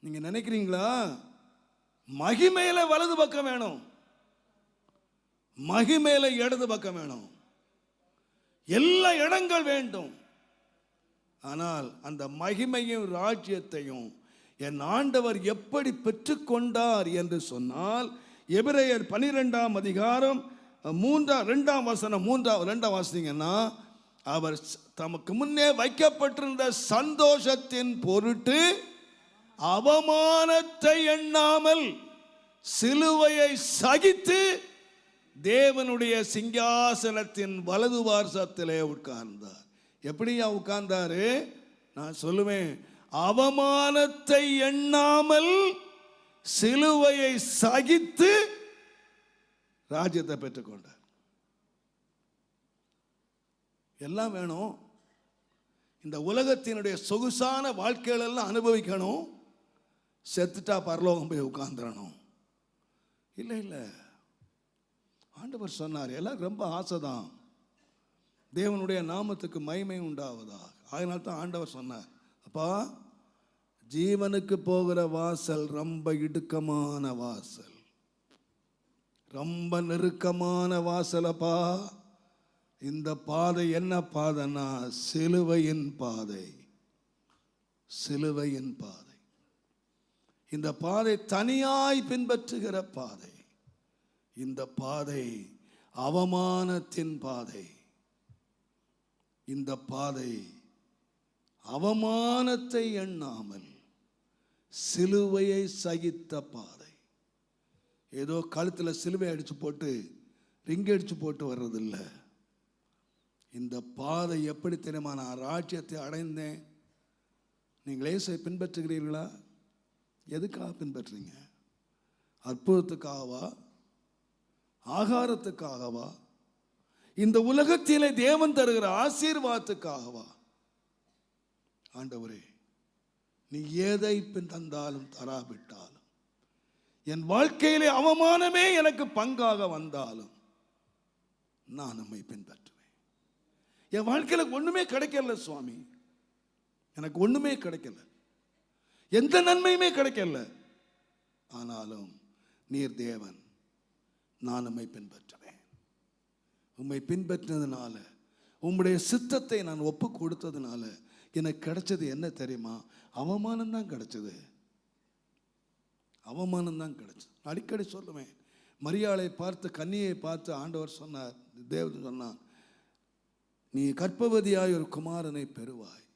நீங்க நினைக்கிறீங்களா மகிமையில வலது பக்கம் வேணும், மகிமையில இடது பக்கம் வேணும், எல்லா இடங்கள் வேண்டும். ஆனால் அந்த மகிமையும் ராஜ்யத்தையும் என் ஆண்டவர் எப்படி பெற்றுக்கொண்டார் என்று சொன்னால், எபிரேயர் 12ஆம் அதிகாரம் 2ஆம் வசனம் 2ஆம் வாசிங்கன்னா, அவர் தமக்கு முன்னே வைக்கப்பட்டிருந்த சந்தோஷத்தின் பொருட்டு அவமானத்தை எண்ணாமல் சிலுவையை சகித்து தேவனுடைய சிங்காசனத்தின் வலது பார்சத்திலே உட்கார்ந்தார். எப்படியா உட்கார்ந்தாரு? நான் சொல்லுவேன், அவமானத்தை எண்ணாமல் சிலுவையை சகித்து ராஜ்யத்தை பெற்றுக்கொண்டார். எல்லாம் வேணும். இந்த உலகத்தினுடைய சொகுசான வாழ்க்கைகள் எல்லாம் அனுபவிக்கணும். செத்துட்டா பரலோகம் போய் உட்கார்ந்துடணும். இல்லை இல்லை, ஆண்டவர் சொன்னார், எல்லாம் ரொம்ப ஆசைதான், தேவனுடைய நாமத்துக்கு மகிமை உண்டாவதா. அதனால்தான் ஆண்டவர் சொன்னார், அப்பா ஜீவனுக்கு போகிற வாசல் ரொம்ப இடுக்கமான வாசல், ரொம்ப நெருக்கமான வாசலப்பா. இந்த பாதை என்ன பாதைன்னா சிலுவையின் பாதை, சிலுவையின் பாதை. இந்த பாதை தனியாய் பின்பற்றுகிற பாதை. இந்த பாதை அவமானத்தின் பாதை. இந்த பாதை அவமானத்தை எண்ணாமல் சிலுவையை சகித்த பாதை. ஏதோ கழுத்தில் சிலுவை அடிச்சு போட்டு ரிங் அடிச்சு போட்டு வர்றதில்லை. இந்த பாதை எப்படி தெரியுமா? நான் ராஜ்யத்தை அடைந்தேன். நீங்கள் இயேசுவை பின்பற்றுகிறீர்களா? எதுக்காக பின்பற்றுறீங்க? அற்புதத்துக்காகவா? ஆகாரத்துக்காகவா? இந்த உலகத்திலே தேவன் தருகிற ஆசீர்வாதத்துக்காகவா? ஆண்டவரே, நீ எதை தந்தாலும் தராவிட்டாலும், என் வாழ்க்கையிலே அவமானமே எனக்கு பங்காக வந்தாலும் நான் நம்மை பின்பற்றுவேன். என் வாழ்க்கையில ஒண்ணுமே கிடைக்கல சுவாமி, எனக்கு ஒண்ணுமே கிடைக்கல, எந்த நன்மையுமே கிடைக்கல, ஆனாலும் நீர் தேவன், நான் நம்மை பின்பற்றுவேன். உம்மை பின்பற்றினதுனால, உம்முடைய சித்தத்தை நான் ஒப்பு கொடுத்ததுனால எனக்கு கிடைச்சது என்ன தெரியுமா? அவமானம் தான் கிடைச்சது. அவமானம் தான் கிடைச்சது. அடிக்கடி சொல்லுவேன், மரியாளை பார்த்து, கன்னியை பார்த்து ஆண்டவர் சொன்னார், தேவன் சொன்னான், நீ கர்ப்பவதியாய் ஒரு குமாரனை பெறுவாய்,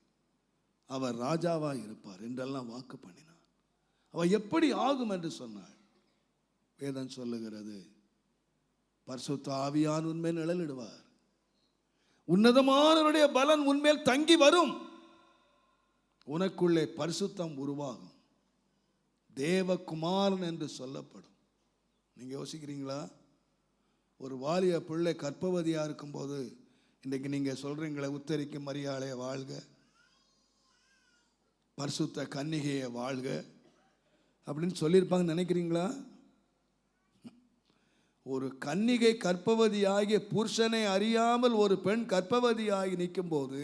அவர் ராஜாவாய் இருப்பார் என்றெல்லாம் வாக்கு பண்ணினார். அவ எப்படி ஆகும் என்று சொன்னாள். வேதம் சொல்லுகிறது, பரிசுத்த ஆவியான் உன்மேல் நிழலிடுவார், உன்னதமானவருடைய பலன் உன்மேல் தங்கி வரும், உனக்குள்ளே பரிசுத்தம் உருவாகும், தேவகுமாரன் என்று சொல்லப்படும். நீங்க யோசிக்கிறீங்களா? ஒரு வாலிய பிள்ளை கர்ப்பவதியா இருக்கும்போது இன்றைக்கு நீங்க சொல்றீங்களே, உத்தரிக்கும் மரியாளே வாழ்க, பரிசுத்த கன்னிகையை வாழ்க அப்படின்னு சொல்லியிருப்பாங்க நினைக்கிறீங்களா? ஒரு கன்னிகை கர்ப்பவதியாகிய புருஷனை அறியாமல் ஒரு பெண் கர்ப்பவதியாகி நிற்கும் போது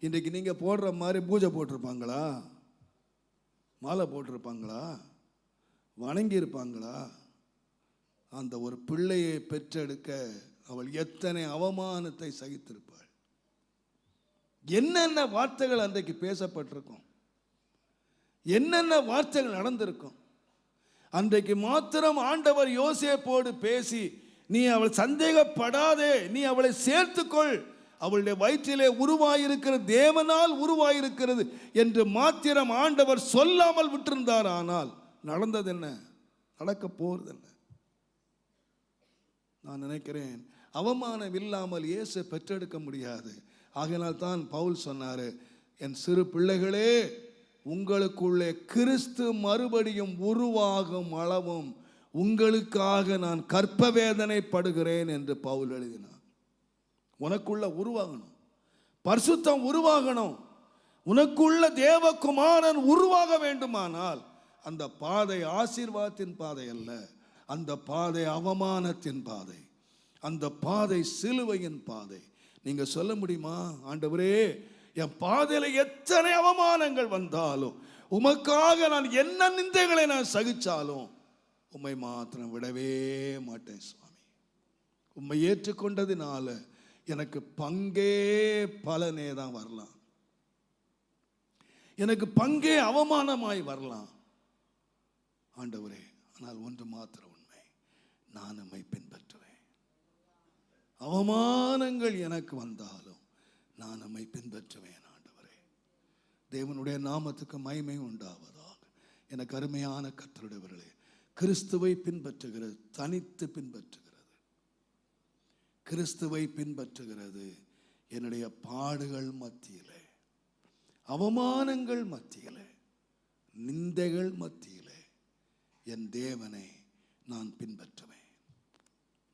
இன்றைக்கு நீங்க போடுற மாதிரி பூஜை போட்டிருப்பாங்களா? மாலை போட்டிருப்பாங்களா? வணங்கி இருப்பாங்களா? அந்த ஒரு பிள்ளையை பெற்றெடுக்க அவள் எத்தனை அவமானத்தை சகித்திருப்பாள். என்னென்ன வார்த்தைகள் அன்றைக்கு பேசப்பட்டிருக்கும், என்னென்ன வார்த்தைகள் நடந்திருக்கும். அன்றைக்கு மாத்திரம் ஆண்டவர் யோசேப்போடு பேசி, நீ அவள் சந்தேகப்படாதே, நீ அவளை சேர்த்துக்கொள், அவளுடைய வயிற்றிலே உருவாயிருக்கிற தேவனால் உருவாயிருக்கிறது என்று மாத்திரம் ஆண்டவர் சொல்லாமல் விட்டிருந்தார். ஆனால் நடந்தது என்ன? நடக்க போறது என்ன? நான் நினைக்கிறேன், அவமானம் இல்லாமல் இயேசு பெற்றெடுக்க முடியாது. ஆகையினால் தான் பவுல் சொன்னாரு, என் சிறு பிள்ளைகளே, உங்களுக்குள்ளே கிறிஸ்து மறுபடியும் உருவாகும் அளவும் உங்களுக்காக நான் கற்ப வேதனைப்படுகிறேன் என்று பவுல் எழுதினார். உனக்குள்ள உருவாகணும், பரிசுத்தம் உருவாகணும், உனக்குள்ள தேவகுமாரன் உருவாக வேண்டுமானால் அந்த பாதை ஆசீர்வாதத்தின் பாதை அல்ல, அந்த பாதை அவமானத்தின் பாதை, அந்த பாதை சிலுவையின் பாதை. நீங்க சொல்ல முடியுமா, ஆண்டவரே என் பாதையில எத்தனை அவமானங்கள் வந்தாலும், உமக்காக நான் என்ன நிந்தைகளை நான் சகிச்சாலும் உம்மை மாத்திரம் விடவே மாட்டேன் சுவாமி. உம்மை ஏற்றுக்கொண்டதினால எனக்கு பங்கே பலனே தான் வரலாம், எனக்கு பங்கே அவமானமாய் வரலாம் ஆண்டவரே. ஆனால் ஒன்று மாத்திரம் உண்மை, நான் உம்மை பின்பற்றுவேன். அவமானங்கள் எனக்கு வந்தாலும் நான் உம்மை பின்பற்றுவேன் ஆண்டவரே. தேவனுடைய நாமத்துக்கு மகிமை உண்டாவதாக. எனக்கு அருமையான கர்த்தருடையவர்களே, கிறிஸ்துவை பின்பற்றுகிறது, தனித்து பின்பற்றுகிறது, கிறிஸ்துவை பின்பற்றுகிறது என்னுடைய பாடுகள் மத்தியிலே, அவமானங்கள் மத்தியிலே, நிந்தைகள் மத்தியிலே என் தேவனை நான் பின்பற்றுவேன்.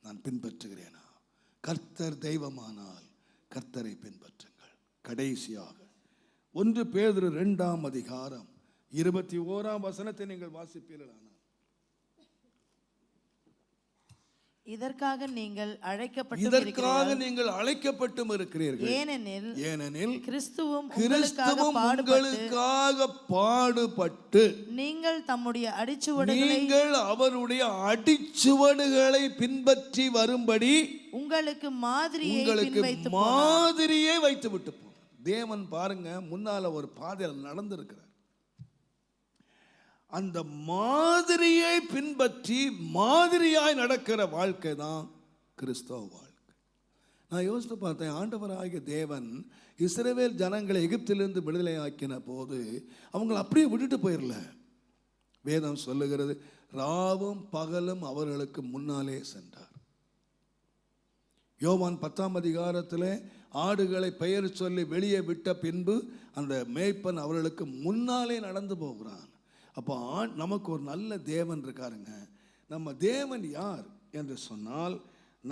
நான் பின்பற்றுகிறேனா? கர்த்தர் தெய்வமானால் கர்த்தரை பின்பற்றுங்கள். கடைசியாக 1 பேதுரு 2 அதிகாரம் 21ஆம் வசனத்தை நீங்கள் வாசிப்பீர்களானால், இதற்காக நீங்கள் அழைக்கப்பட்டும் இருக்கிறீர்கள். ஏனெனில் கிறிஸ்துவும் உங்களுக்காக பாடுபட்டு நீங்கள் அவருடைய அடிச்சுவடுகளை பின்பற்றி வரும்படி உங்களுக்கு மாதிரியை வைத்து விட்டு போனார். தேவன் பாருங்க, முன்னால ஒரு பாதையில் நடந்திருக்கிறார். அந்த மாதிரியை பின்பற்றி மாதிரியாய் நடக்கிற வாழ்க்கை தான் கிறிஸ்தவ வாழ்க்கை. நான் யோசித்து பார்த்தேன், ஆண்டவராகிய தேவன் இஸ்ரவேல் ஜனங்களை எகிப்திலிருந்து விடுதலை ஆக்கின போது அவங்களை அப்படியே விட்டுட்டு போயிடல. வேதம் சொல்லுகிறது, ராவும் பகலும் அவர்களுக்கு முன்னாலே சென்றார். யோவான் 10ஆம் அதிகாரத்தில் ஆடுகளை பெயர் சொல்லி வெளியே விட்ட பின்பு அந்த மேய்ப்பன் அவர்களுக்கு முன்னாலே நடந்து போகிறான். அப்போ நமக்கு ஒரு நல்ல தேவன் இருக்காருங்க. நம்ம தேவன் யார் என்று சொன்னால்,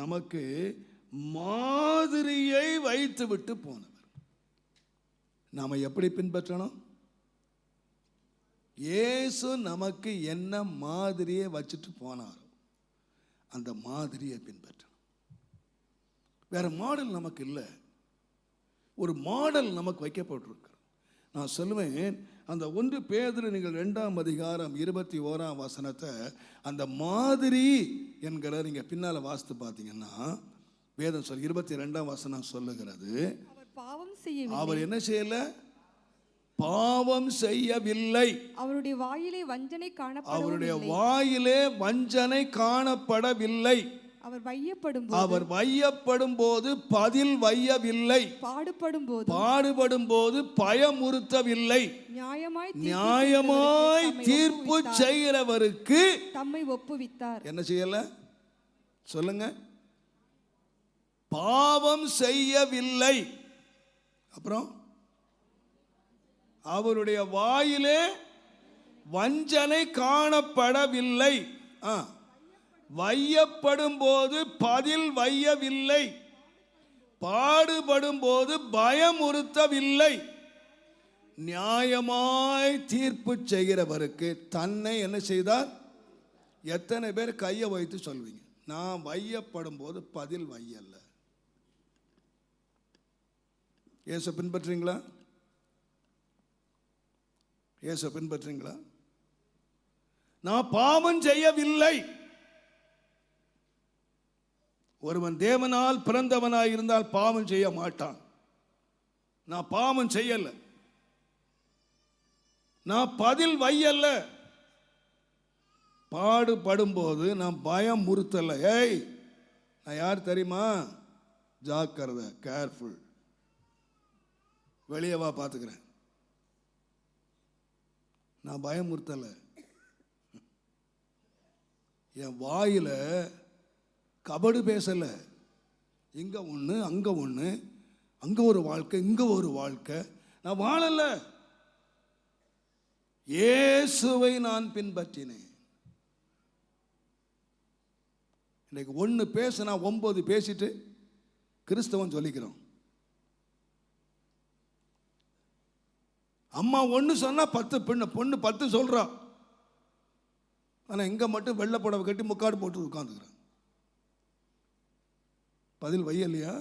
நமக்கு மாதிரியை வைத்து விட்டு போனவர். நாம எப்படி பின்பற்றணும்? இயேசு நமக்கு என்ன மாதிரியை வச்சுட்டு போனாரோ அந்த மாதிரியை பின்பற்றணும். வேற மாடல் நமக்கு இல்லை. ஒரு மாடல் நமக்கு வைக்கப்பட்டிருக்கு. நான் சொல்லுவேன், அந்த 1 பேதுரு நீங்கள் 2ஆம் அதிகாரம் 21ஆம் வசனத்தை அந்த மாதிரி என்கிற நீங்கள் பின்னால் வாசித்து பார்த்தீங்கன்னா, வேதம் 22ஆம் வசனம் சொல்லுகிறது, அவர் என்ன செய்யல? பாவம் செய்யவில்லை. அவருடைய வாயிலே வஞ்சனை காணப்படவில்லை. அவர் வையப்படும் போது பதில் வையவில்லை. பாடுபடும் போது பயமுறுத்தவில்லை. நியாயமாய் தீர்ப்பு செய்கிறவருக்கு தம்மை ஒப்புவித்தார். என்ன செய்யல? சொல்லுங்க. பாவம் செய்யவில்லை. அப்புறம் அவருடைய வாயிலே வஞ்சனை காணப்படவில்லை. வையப்படும் போது பதில் வையவில்லை. பாடுபடும் போது பயமுறுத்தவில்லை. நியாயமாய் தீர்ப்பு செய்கிறவருக்கு தன்னை என்ன செய்தார்? எத்தனை பேர் கையை வைத்து சொல்வீங்க, நான் வையப்படும் போது பதில் வையல்ல? இயேசு பின்பற்றீங்களா? இயேசு பின்பற்றீங்களா? நான் பாவம் செய்யவில்லை. ஒருவன் தேவனால் பிறந்தவனாய் இருந்தால் பாவம் செய்ய மாட்டான். நான் பாவம் செய்யல, நான் பதில் வையல்ல. பாடுபடும் போது நான் பயம் முறுத்தல. ஏய், நான் யார் தெரியுமா? ஜாக்கிரதை, கேர்ஃபுல், வெளியே வா, பார்த்துக்கிறேன். நான் பயமுறுத்தல. என் வாயில கபடு பேசல. இங்க ஒண்ணு, அங்க ஒண்ணு, அங்க ஒரு வாழ்க்கை, இங்க ஒரு வாழ்க்கை. நான் வாழல. இயேசுவை நான் பின்பற்றினேன். இன்னைக்கு 1 பேசினா 9 பேசிட்டு கிறிஸ்தவன் சொல்லிக்கிறோம். அம்மா 1 சொன்னா 10 பொண்ணு 10 சொல்றா. ஆனா இங்க மட்டும் வெள்ளை புடவை கட்டி முக்காடு போட்டு உட்காந்துக்கிறேன். பதில் வையலையா?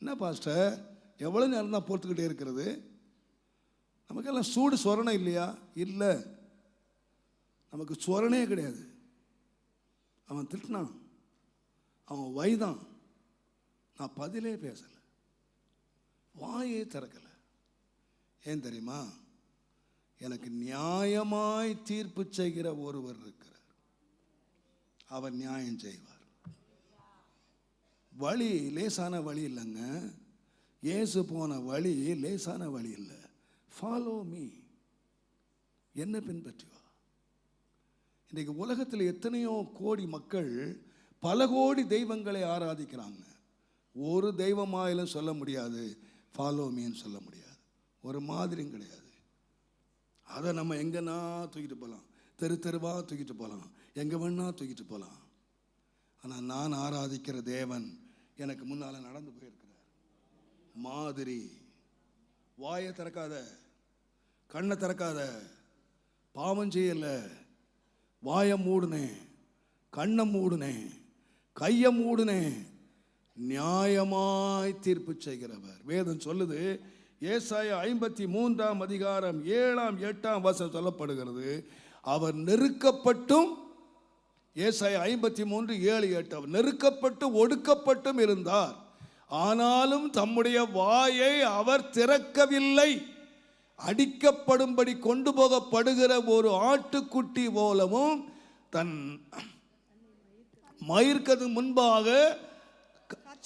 என்ன பாஸ்டர், எவ்வளவு நேரம் தான் பொறுத்துக்கிட்டே இருக்கிறது? நமக்கெல்லாம் சூடு சொரணை இல்லையா? இல்லை, நமக்கு சொரணே கிடையாது. அவன் திட்டினான், அவன் வைதான், நான் பதிலே பேசலை, வாயே திறக்கலை. ஏன் தெரியுமா? எனக்கு நியாயமாய் தீர்ப்பு செய்கிற ஒருவர் இருக்கிறார். அவர் நியாயம் செய்வார். வழி லேசான வழி இல்லைங்க. இயேசு போன வழி லேசான வழி இல்லை. ஃபாலோ மீ, என்ன பின்பற்றி வா. இன்றைக்கு உலகத்தில் எத்தனையோ கோடி மக்கள் பல கோடி தெய்வங்களை ஆராதிக்கிறாங்க. ஒரு தெய்வமாயிலும் சொல்ல முடியாது ஃபாலோ மீன்னு சொல்ல முடியாது. ஒரு மாதிரியும் கிடையாது. அதை நம்ம எங்கன்னா தூக்கிட்டு போகலாம், தெரு தெருவாக தூக்கிட்டு போகலாம், எங்கே வேணா தூக்கிட்டு போகலாம். ஆனால் நான் ஆராதிக்கிற தேவன் எனக்கு முன்னால் நடந்து போயிருக்கிறார். மாதிரி. வாயை திறக்காத, கண்ணை திறக்காத, பாவம் செய்யல, வாயை மூடுனேன், கண்ணை மூடுனேன், கையை மூடுனேன், நியாயமாய் தீர்ப்பு செய்கிறவர். வேதம் சொல்லுது, ஏசாயா 53 அதிகாரம் 7 8 வசனம் சொல்லப்படுகிறது, அவர் நெருக்கப்பட்டும், ஏசாயா 53 7 8, அவர் நெருக்கப்பட்டு ஒடுக்கப்பட்டும் இருந்தார், ஆனாலும் தம்முடைய வாயை அவர் திறக்கவில்லை. அடிக்கப்படும்படி கொண்டு போகப்படுகிற ஒரு ஆட்டுக்குட்டி போலவும், தன் மயிர்க்கு முன்பாக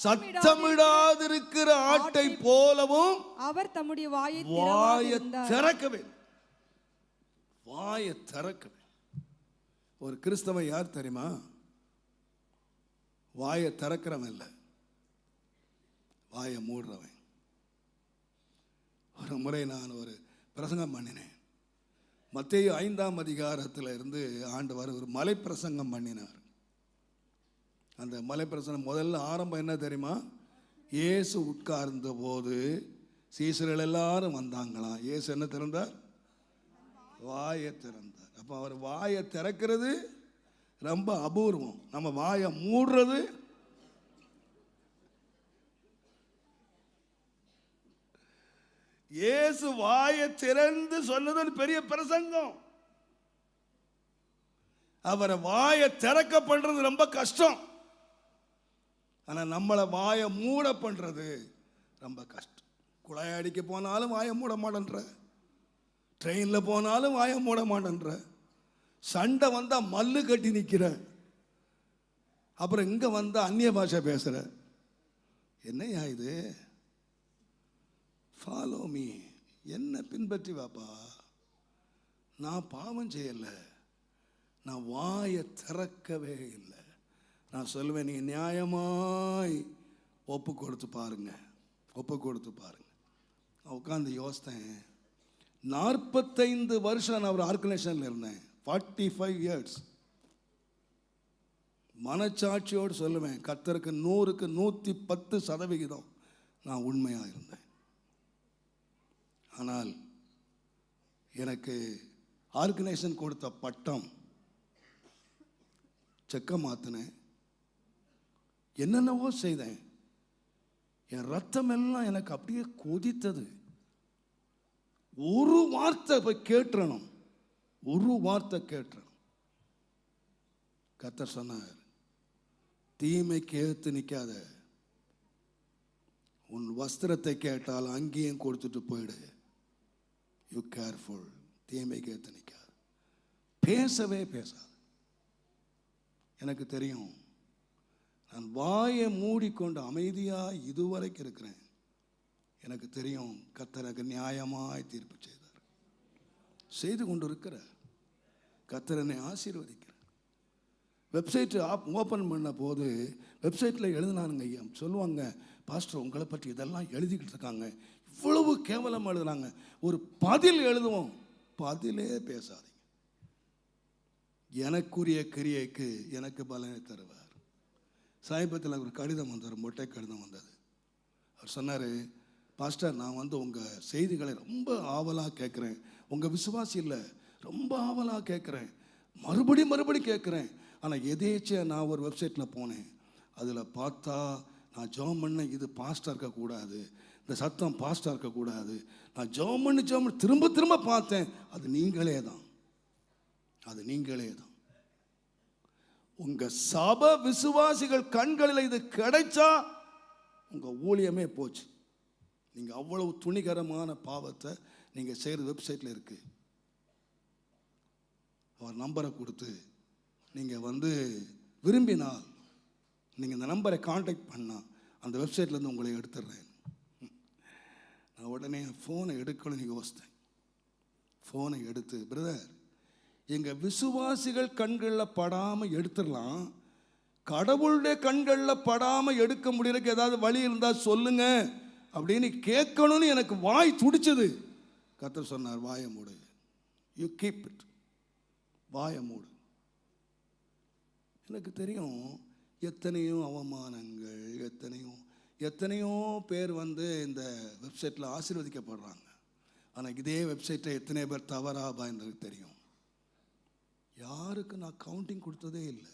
சத்தமிடாதிருக்கிற ஆட்டை போலவும் அவர் தம்முடைய வாயை திறக்கவே. வாயை திறக்கவே. ஒரு கிறிஸ்தவன் யார் தெரியுமா? வாயை திறக்கிறவன் இல்லை, வாயை மூடுறவன். ஒரு முறை நான் ஒரு பிரசங்கம் பண்ணினேன். மத்தேயு 5 அதிகாரத்தில் இருந்து ஆண்டவர் ஒரு மலை பிரசங்கம் பண்ணினார். அந்த மலை பிரசங்கம் முதல்ல ஆரம்பம் என்ன தெரியுமா? இயேசு உட்கார்ந்த போது சீசர்கள் எல்லாரும் வந்தாங்களாம். இயேசு என்ன திறந்தார்? வாயை திறந்தார். அப்போ அவர் வாயை திறக்கிறது ரொம்ப அபூர்வம். நம்ம வாயை மூடுறது இயேசு வாயை திறந்து சொன்னது ஒரு பெரிய பிரசங்கம். அவரை வாயை திறக்க பண்றது ரொம்ப கஷ்டம். ஆனா நம்மளை வாயை மூட பண்றது ரொம்ப கஷ்டம். குழாய் அடிக்க போனாலும் வாயை மூட மாட்டேன்ற, ட்ரெயினில் போனாலும் வாயை மூட மாட்டேன்ற, சண்டை வந்தா மல்லு கட்டி நிற்கிற, அப்புறம் இங்க வந்தா அந்நிய பாஷை பேசுற. என்னையா இது? ஃபாலோ மீ, என்ன பின்பற்றி வாப்பா. நான் பாவம் செய்யல, நான் வாயை திறக்கவே இல்லை. நான் சொல்லுவேன், நீங்க நியாயமாய் ஒப்பு கொடுத்து பாருங்க, ஒப்பு கொடுத்து பாருங்க. நான் உட்காந்து யோசித்தேன். 45 வருஷம் நான் ஒரு ஆர்கனைசேஷன்ல இருந்தேன், 45 years. மனச்சாட்சியோடு சொல்லுவேன், கர்த்தருக்கு 100க்கு 110% நான் உண்மையா இருந்தேன். ஆனால் எனக்கு ஆர்கனைசேஷன் கொடுத்த பட்டம், செக்க மாத்தினேன், என்னென்னவோ செய்தேன். என் ரத்தம் எல்லாம் எனக்கு அப்படியே கொதித்தது. ஒரு வார்த்தை போய் கேட்டுறணும், ஒரு வார்த்தை கேட்டுறணும். கர்த்தர் சொன்னார், தீமைக்கு ஏத்து நிற்காத, உன் வஸ்திரத்தை கேட்டால் அங்கேயும் கொடுத்துட்டு போயிடு. யூ கேர்ஃபுல், தீமைக்கு ஏத்து நிற்காது, பேசவே பேசாது. எனக்கு தெரியும், நான் வாயை மூடிக்கொண்டு அமைதியாக இதுவரைக்கும் இருக்கிறேன். எனக்கு தெரியும், கர்த்தர் எனக்கு நியாயமாய் தீர்ப்பு செய்தார், செய்து கொண்டு இருக்கிறார். கர்த்தர் என்னை ஆசீர்வதிக்கிறார். வெப்சைட் ஓப்பன் பண்ண போது வெப்சைட்டில் எழுதினானுங்க ஐயா, சொல்லுவாங்க, பாஸ்டர் உங்களை பற்றி இதெல்லாம் எழுதிக்கிட்டு இருக்காங்க, இவ்வளவு கேவலம் எழுதுனாங்க. ஒரு பதில் எழுதுவோம், பதிலே பேசாதீங்க. எனக்குரிய கிரியைக்கு எனக்கு பலனை தருவார். சமீபத்தில் ஒரு கடிதம் வந்தார், மொட்டை கடிதம் வந்தது. அவர் சொன்னார், பாஸ்டர் நான் உங்கள் செய்திகளை ரொம்ப ஆவலாக கேட்குறேன், உங்கள் விசுவாசி இல்லை, ரொம்ப ஆவலாக கேட்குறேன், மறுபடி கேட்குறேன். ஆனால் எதேச்சியாக நான் ஒரு வெப்சைட்டில் போனேன், அதில் பார்த்தா நான் ஜெபம் பண்ண இது பாஸ்டாக இருக்கக்கூடாது, இந்த சத்தம் பாஸ்டாக இருக்கக்கூடாது. நான் ஜெபம் பண்ணி திரும்ப பார்த்தேன், அது நீங்களே தான், அது நீங்களே தான். உங்க சப விசுவாசிகள் கண்களில் இது கிடைச்சா உங்க ஊழியமே போச்சு. நீங்க அவ்வளவு துணிகரமான பாவத்தை நீங்க செய்யற வெப்சைட்ல இருக்கு. அவர் நம்பரை கொடுத்து நீங்க விரும்பினால் நீங்க இந்த நம்பரை கான்டாக்ட் பண்ணா அந்த வெப்சைட்ல இருந்து உங்களை எடுத்துடுறேன். நான் உடனே ஃபோனை எடுக்கணும்னு யோசித்தேன். ஃபோனை எடுத்து, பிரதர் எங்க விசுவாசிகள் கண்களில் படாமல் எடுத்துடலாம், கடவுளுடைய கண்களில் படாமல் எடுக்க முடியறதுக்கு ஏதாவது வழி இருந்தால் சொல்லுங்க அப்படின்னு கேட்கணும்னு எனக்கு வாய் துடிச்சது. கர்த்தர் சொன்னார், வாயை மூடு, யூ கீப் இட், வாயை மூடு. எனக்கு தெரியும் எத்தனையோ அவமானங்கள், எத்தனையோ பேர் இந்த வெப்சைட்டில் ஆசீர்வதிக்கப்படுறாங்க. ஆனால் இதே வெப்சைட்டை எத்தனை பேர் தவறாபா என்று தெரியும். யாருக்கு நான் கவுண்டிங் கொடுத்ததே இல்லை,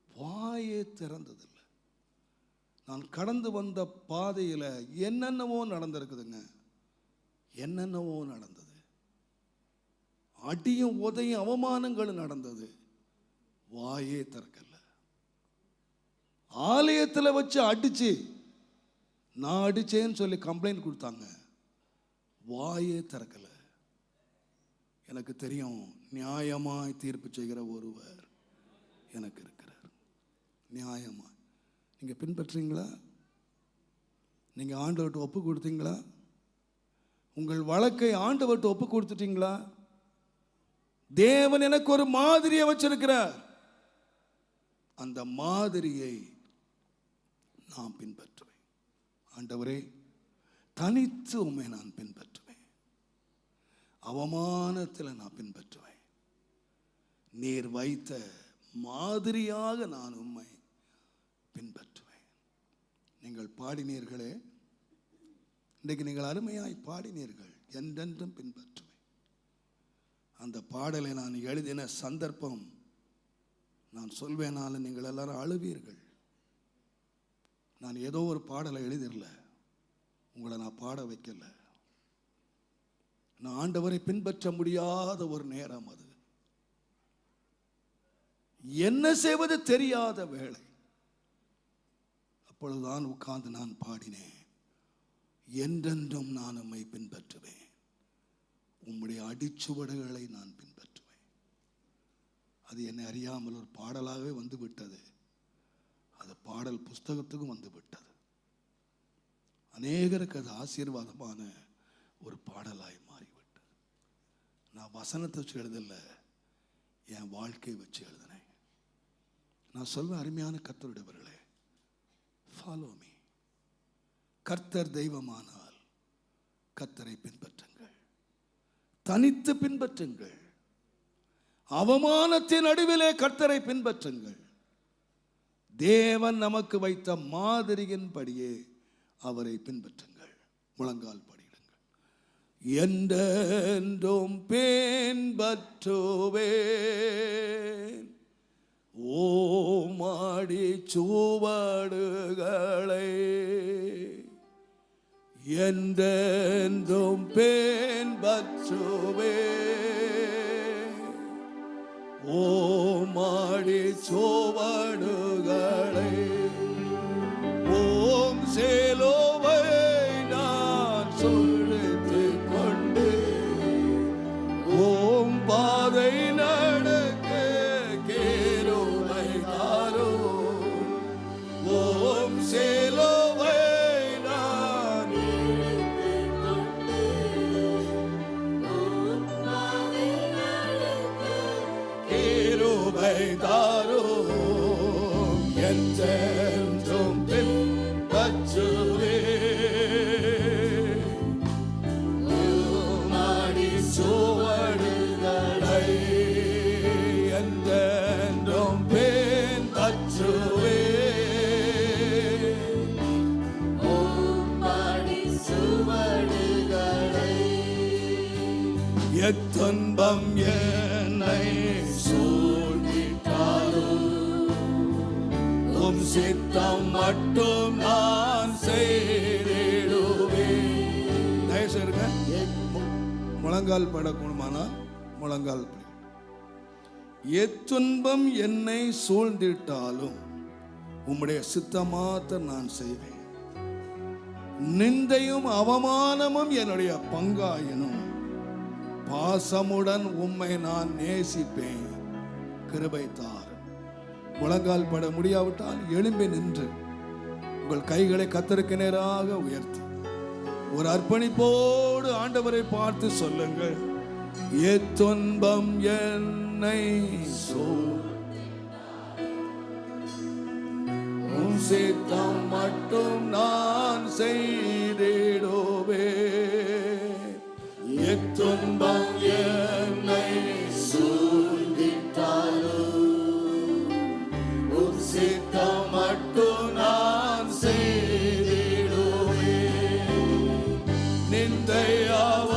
வாயே திறந்ததில்லை. நான் கடந்து வந்த பாதையில் என்னென்னவோ நடந்திருக்குதுங்க, என்னென்னவோ நடந்தது. அடியும் உதையும் அவமானங்களும் நடந்தது, வாயே திறக்கல. ஆலயத்தில் வச்சு அடிச்சு நான் அடிச்சேன்னு சொல்லி கம்ப்ளைண்ட் கொடுத்தாங்க, வாயே திறக்கல. எனக்கு தெரியும் நியாயமாய் தீர்ப்பு செய்கிற ஒருவர் எனக்கு இருக்கிறார். நியாயமாய் நீங்கள் பின்பற்றீங்களா? நீங்கள் ஆண்டவர்கிட்ட ஒப்பு கொடுத்தீங்களா? உங்கள் வழக்கை ஆண்டவர்கிட்ட ஒப்பு கொடுத்துட்டீங்களா? தேவன் எனக்கு ஒரு மாதிரியை வச்சிருக்கிறார், அந்த மாதிரியை நான் பின்பற்றுவேன். ஆண்டவரே, தனித்து உம்மை நான் பின்பற்றுவேன், அவமானத்தில் நான் பின்பற்றுவேன். நீர் வைத்த மாதிரியாக நான் உம்மை பின்பற்றுவேன். நீங்கள் பாடினீர்களே, இன்றைக்கு நீங்கள் அருமையாய் பாடினீர்கள், என்றென்றும் பின்பற்றுவேன். அந்த பாடலை நான் எழுதின சந்தர்ப்பம் நான் சொல்வேனாலும் நீங்கள் எல்லாரும் அழுவீர்கள். நான் ஏதோ ஒரு பாடலை எழுதிடல, உங்களை நான் பாட வைக்கல. நான் ஆண்டவரை பின்பற்ற முடியாத ஒரு நேரம் அது, என்ன செய்வது தெரியாத வேளை. அப்பொழுதுதான் உட்கார்ந்து நான் பாடினேன், என்றென்றும் நான் உம்மை பின்பற்றுவேன், உம்முடைய அடிச்சுவடுகளை நான் பின்பற்றுவேன். அது என்னை அறியாமல் ஒரு பாடலாகவே வந்து விட்டது. அது பாடல் புஸ்தகத்துக்கும் வந்து விட்டது. அநேகருக்கு அது ஆசீர்வாதமான ஒரு பாடலாய் மாறிவிட்டது. நான் வசனத்தை வச்சு எழுதல, என் வாழ்க்கையை வச்சு எழுதினேன். நான் சொல்வேன், அருமையான கர்த்தருடையவர்களே, ஃபாலோ மீ. கர்த்தர் தெய்வமானால் கர்த்தரை பின்பற்றுங்கள், தனித்து பின்பற்றுங்கள். அவமானத்தின் நடுவிலே கர்த்தரை பின்பற்றுங்கள். தேவன் நமக்கு வைத்த மாதிரியின்படியே அவரை பின்பற்றுங்கள். முழங்கால் படியிடுங்கள். என்றென்றும் பின்பற்றுவேன் ஓமாடி சுவடுகளை, என்றென்றும் பின்பற்றுவேன் ஓமாடி சுவடுகளை. ஓம் சேலோவை நான் சொல்லித்துக் கொண்டு ஓம் பாதை நடக்க கேருவை தாரோ. ஓம் சேலோவை நான் கேருவை தாரோ. என்றென்றும் பின்பற்றுவேன் மாடி சுவடுகளை. என்றென்றும் பின்பற்றுவேன் மாடி சுவடுகளை. எத்துன்பம் என்னை சூழ்ந்திட்டாலும் உம் சித்தம் மட்டும் நான் செய்திடுவேன். தயவுசெய்து முழங்கால் படக்கூடுமானால் முழங்கால் படி. எத்துன்பம் என்னை சூழ்ந்திட்டாலும் உம்முடைய சித்தமாத்த நான் செய்வேன். நிந்தையும் அவமானமும் என்னுடைய பங்காயினும் பாசமுடன் உம்மை நான் நேசிப்பேன், கிருபை தார். முழங்கால் பட முடியாவிட்டால் எழும்பி நின்று உங்கள் கைகளை கர்த்தருக்கு நேராக உயர்த்தி ஒரு அர்ப்பணிப்போடு ஆண்டவரை பார்த்து சொல்லுங்கள். எத்துன்பம் என்னை உம் சித்தம் மட்டும் நான் செய்திடுவேன். எத்துன்பம் என்னை சூழ்ந்திட்டாலும் உம் சித்தம் மட்டும் நான் செய்திடுவேன். நிந்தையாவ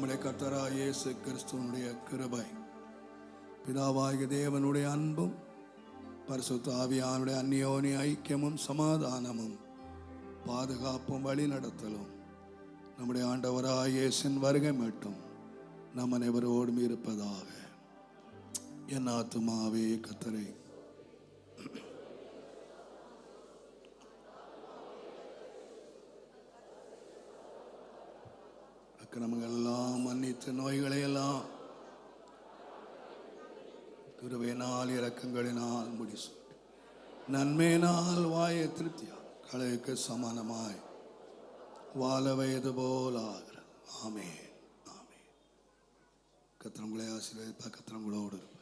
நம்முடைய கர்த்தராகிய இயேசு கிறிஸ்துவனுடைய கிருபை, பிதாவாகிய தேவனுடைய அன்பும், பரிசுத்த ஆவியானுடைய அந்யோன்ய ஐக்கியமும், சமாதானமும், பாதுகாப்பும், வழி நடத்தலும் நம்முடைய ஆண்டவராகிய இயேசுவின் வருகை மட்டும் நம் அனைவரோடும் இருப்பதாக. என் ஆத்துமாவே கர்த்தரை அக்கிரமங்கள் எல்லாம் மன்னித்து, நோய்களை எல்லாம் கிருபையினால் இரக்கங்களினால் முடிசூட்டி, நன்மையினால் வாயை திருப்தியா களைக்கு சமானமாய் வாழ வயது போல் ஆகிறது. ஆமென், ஆமென். கர்த்தர் உங்களை ஆசீர்வதிப்பார். கர்த்தர் உங்களோடு இருப்பார்.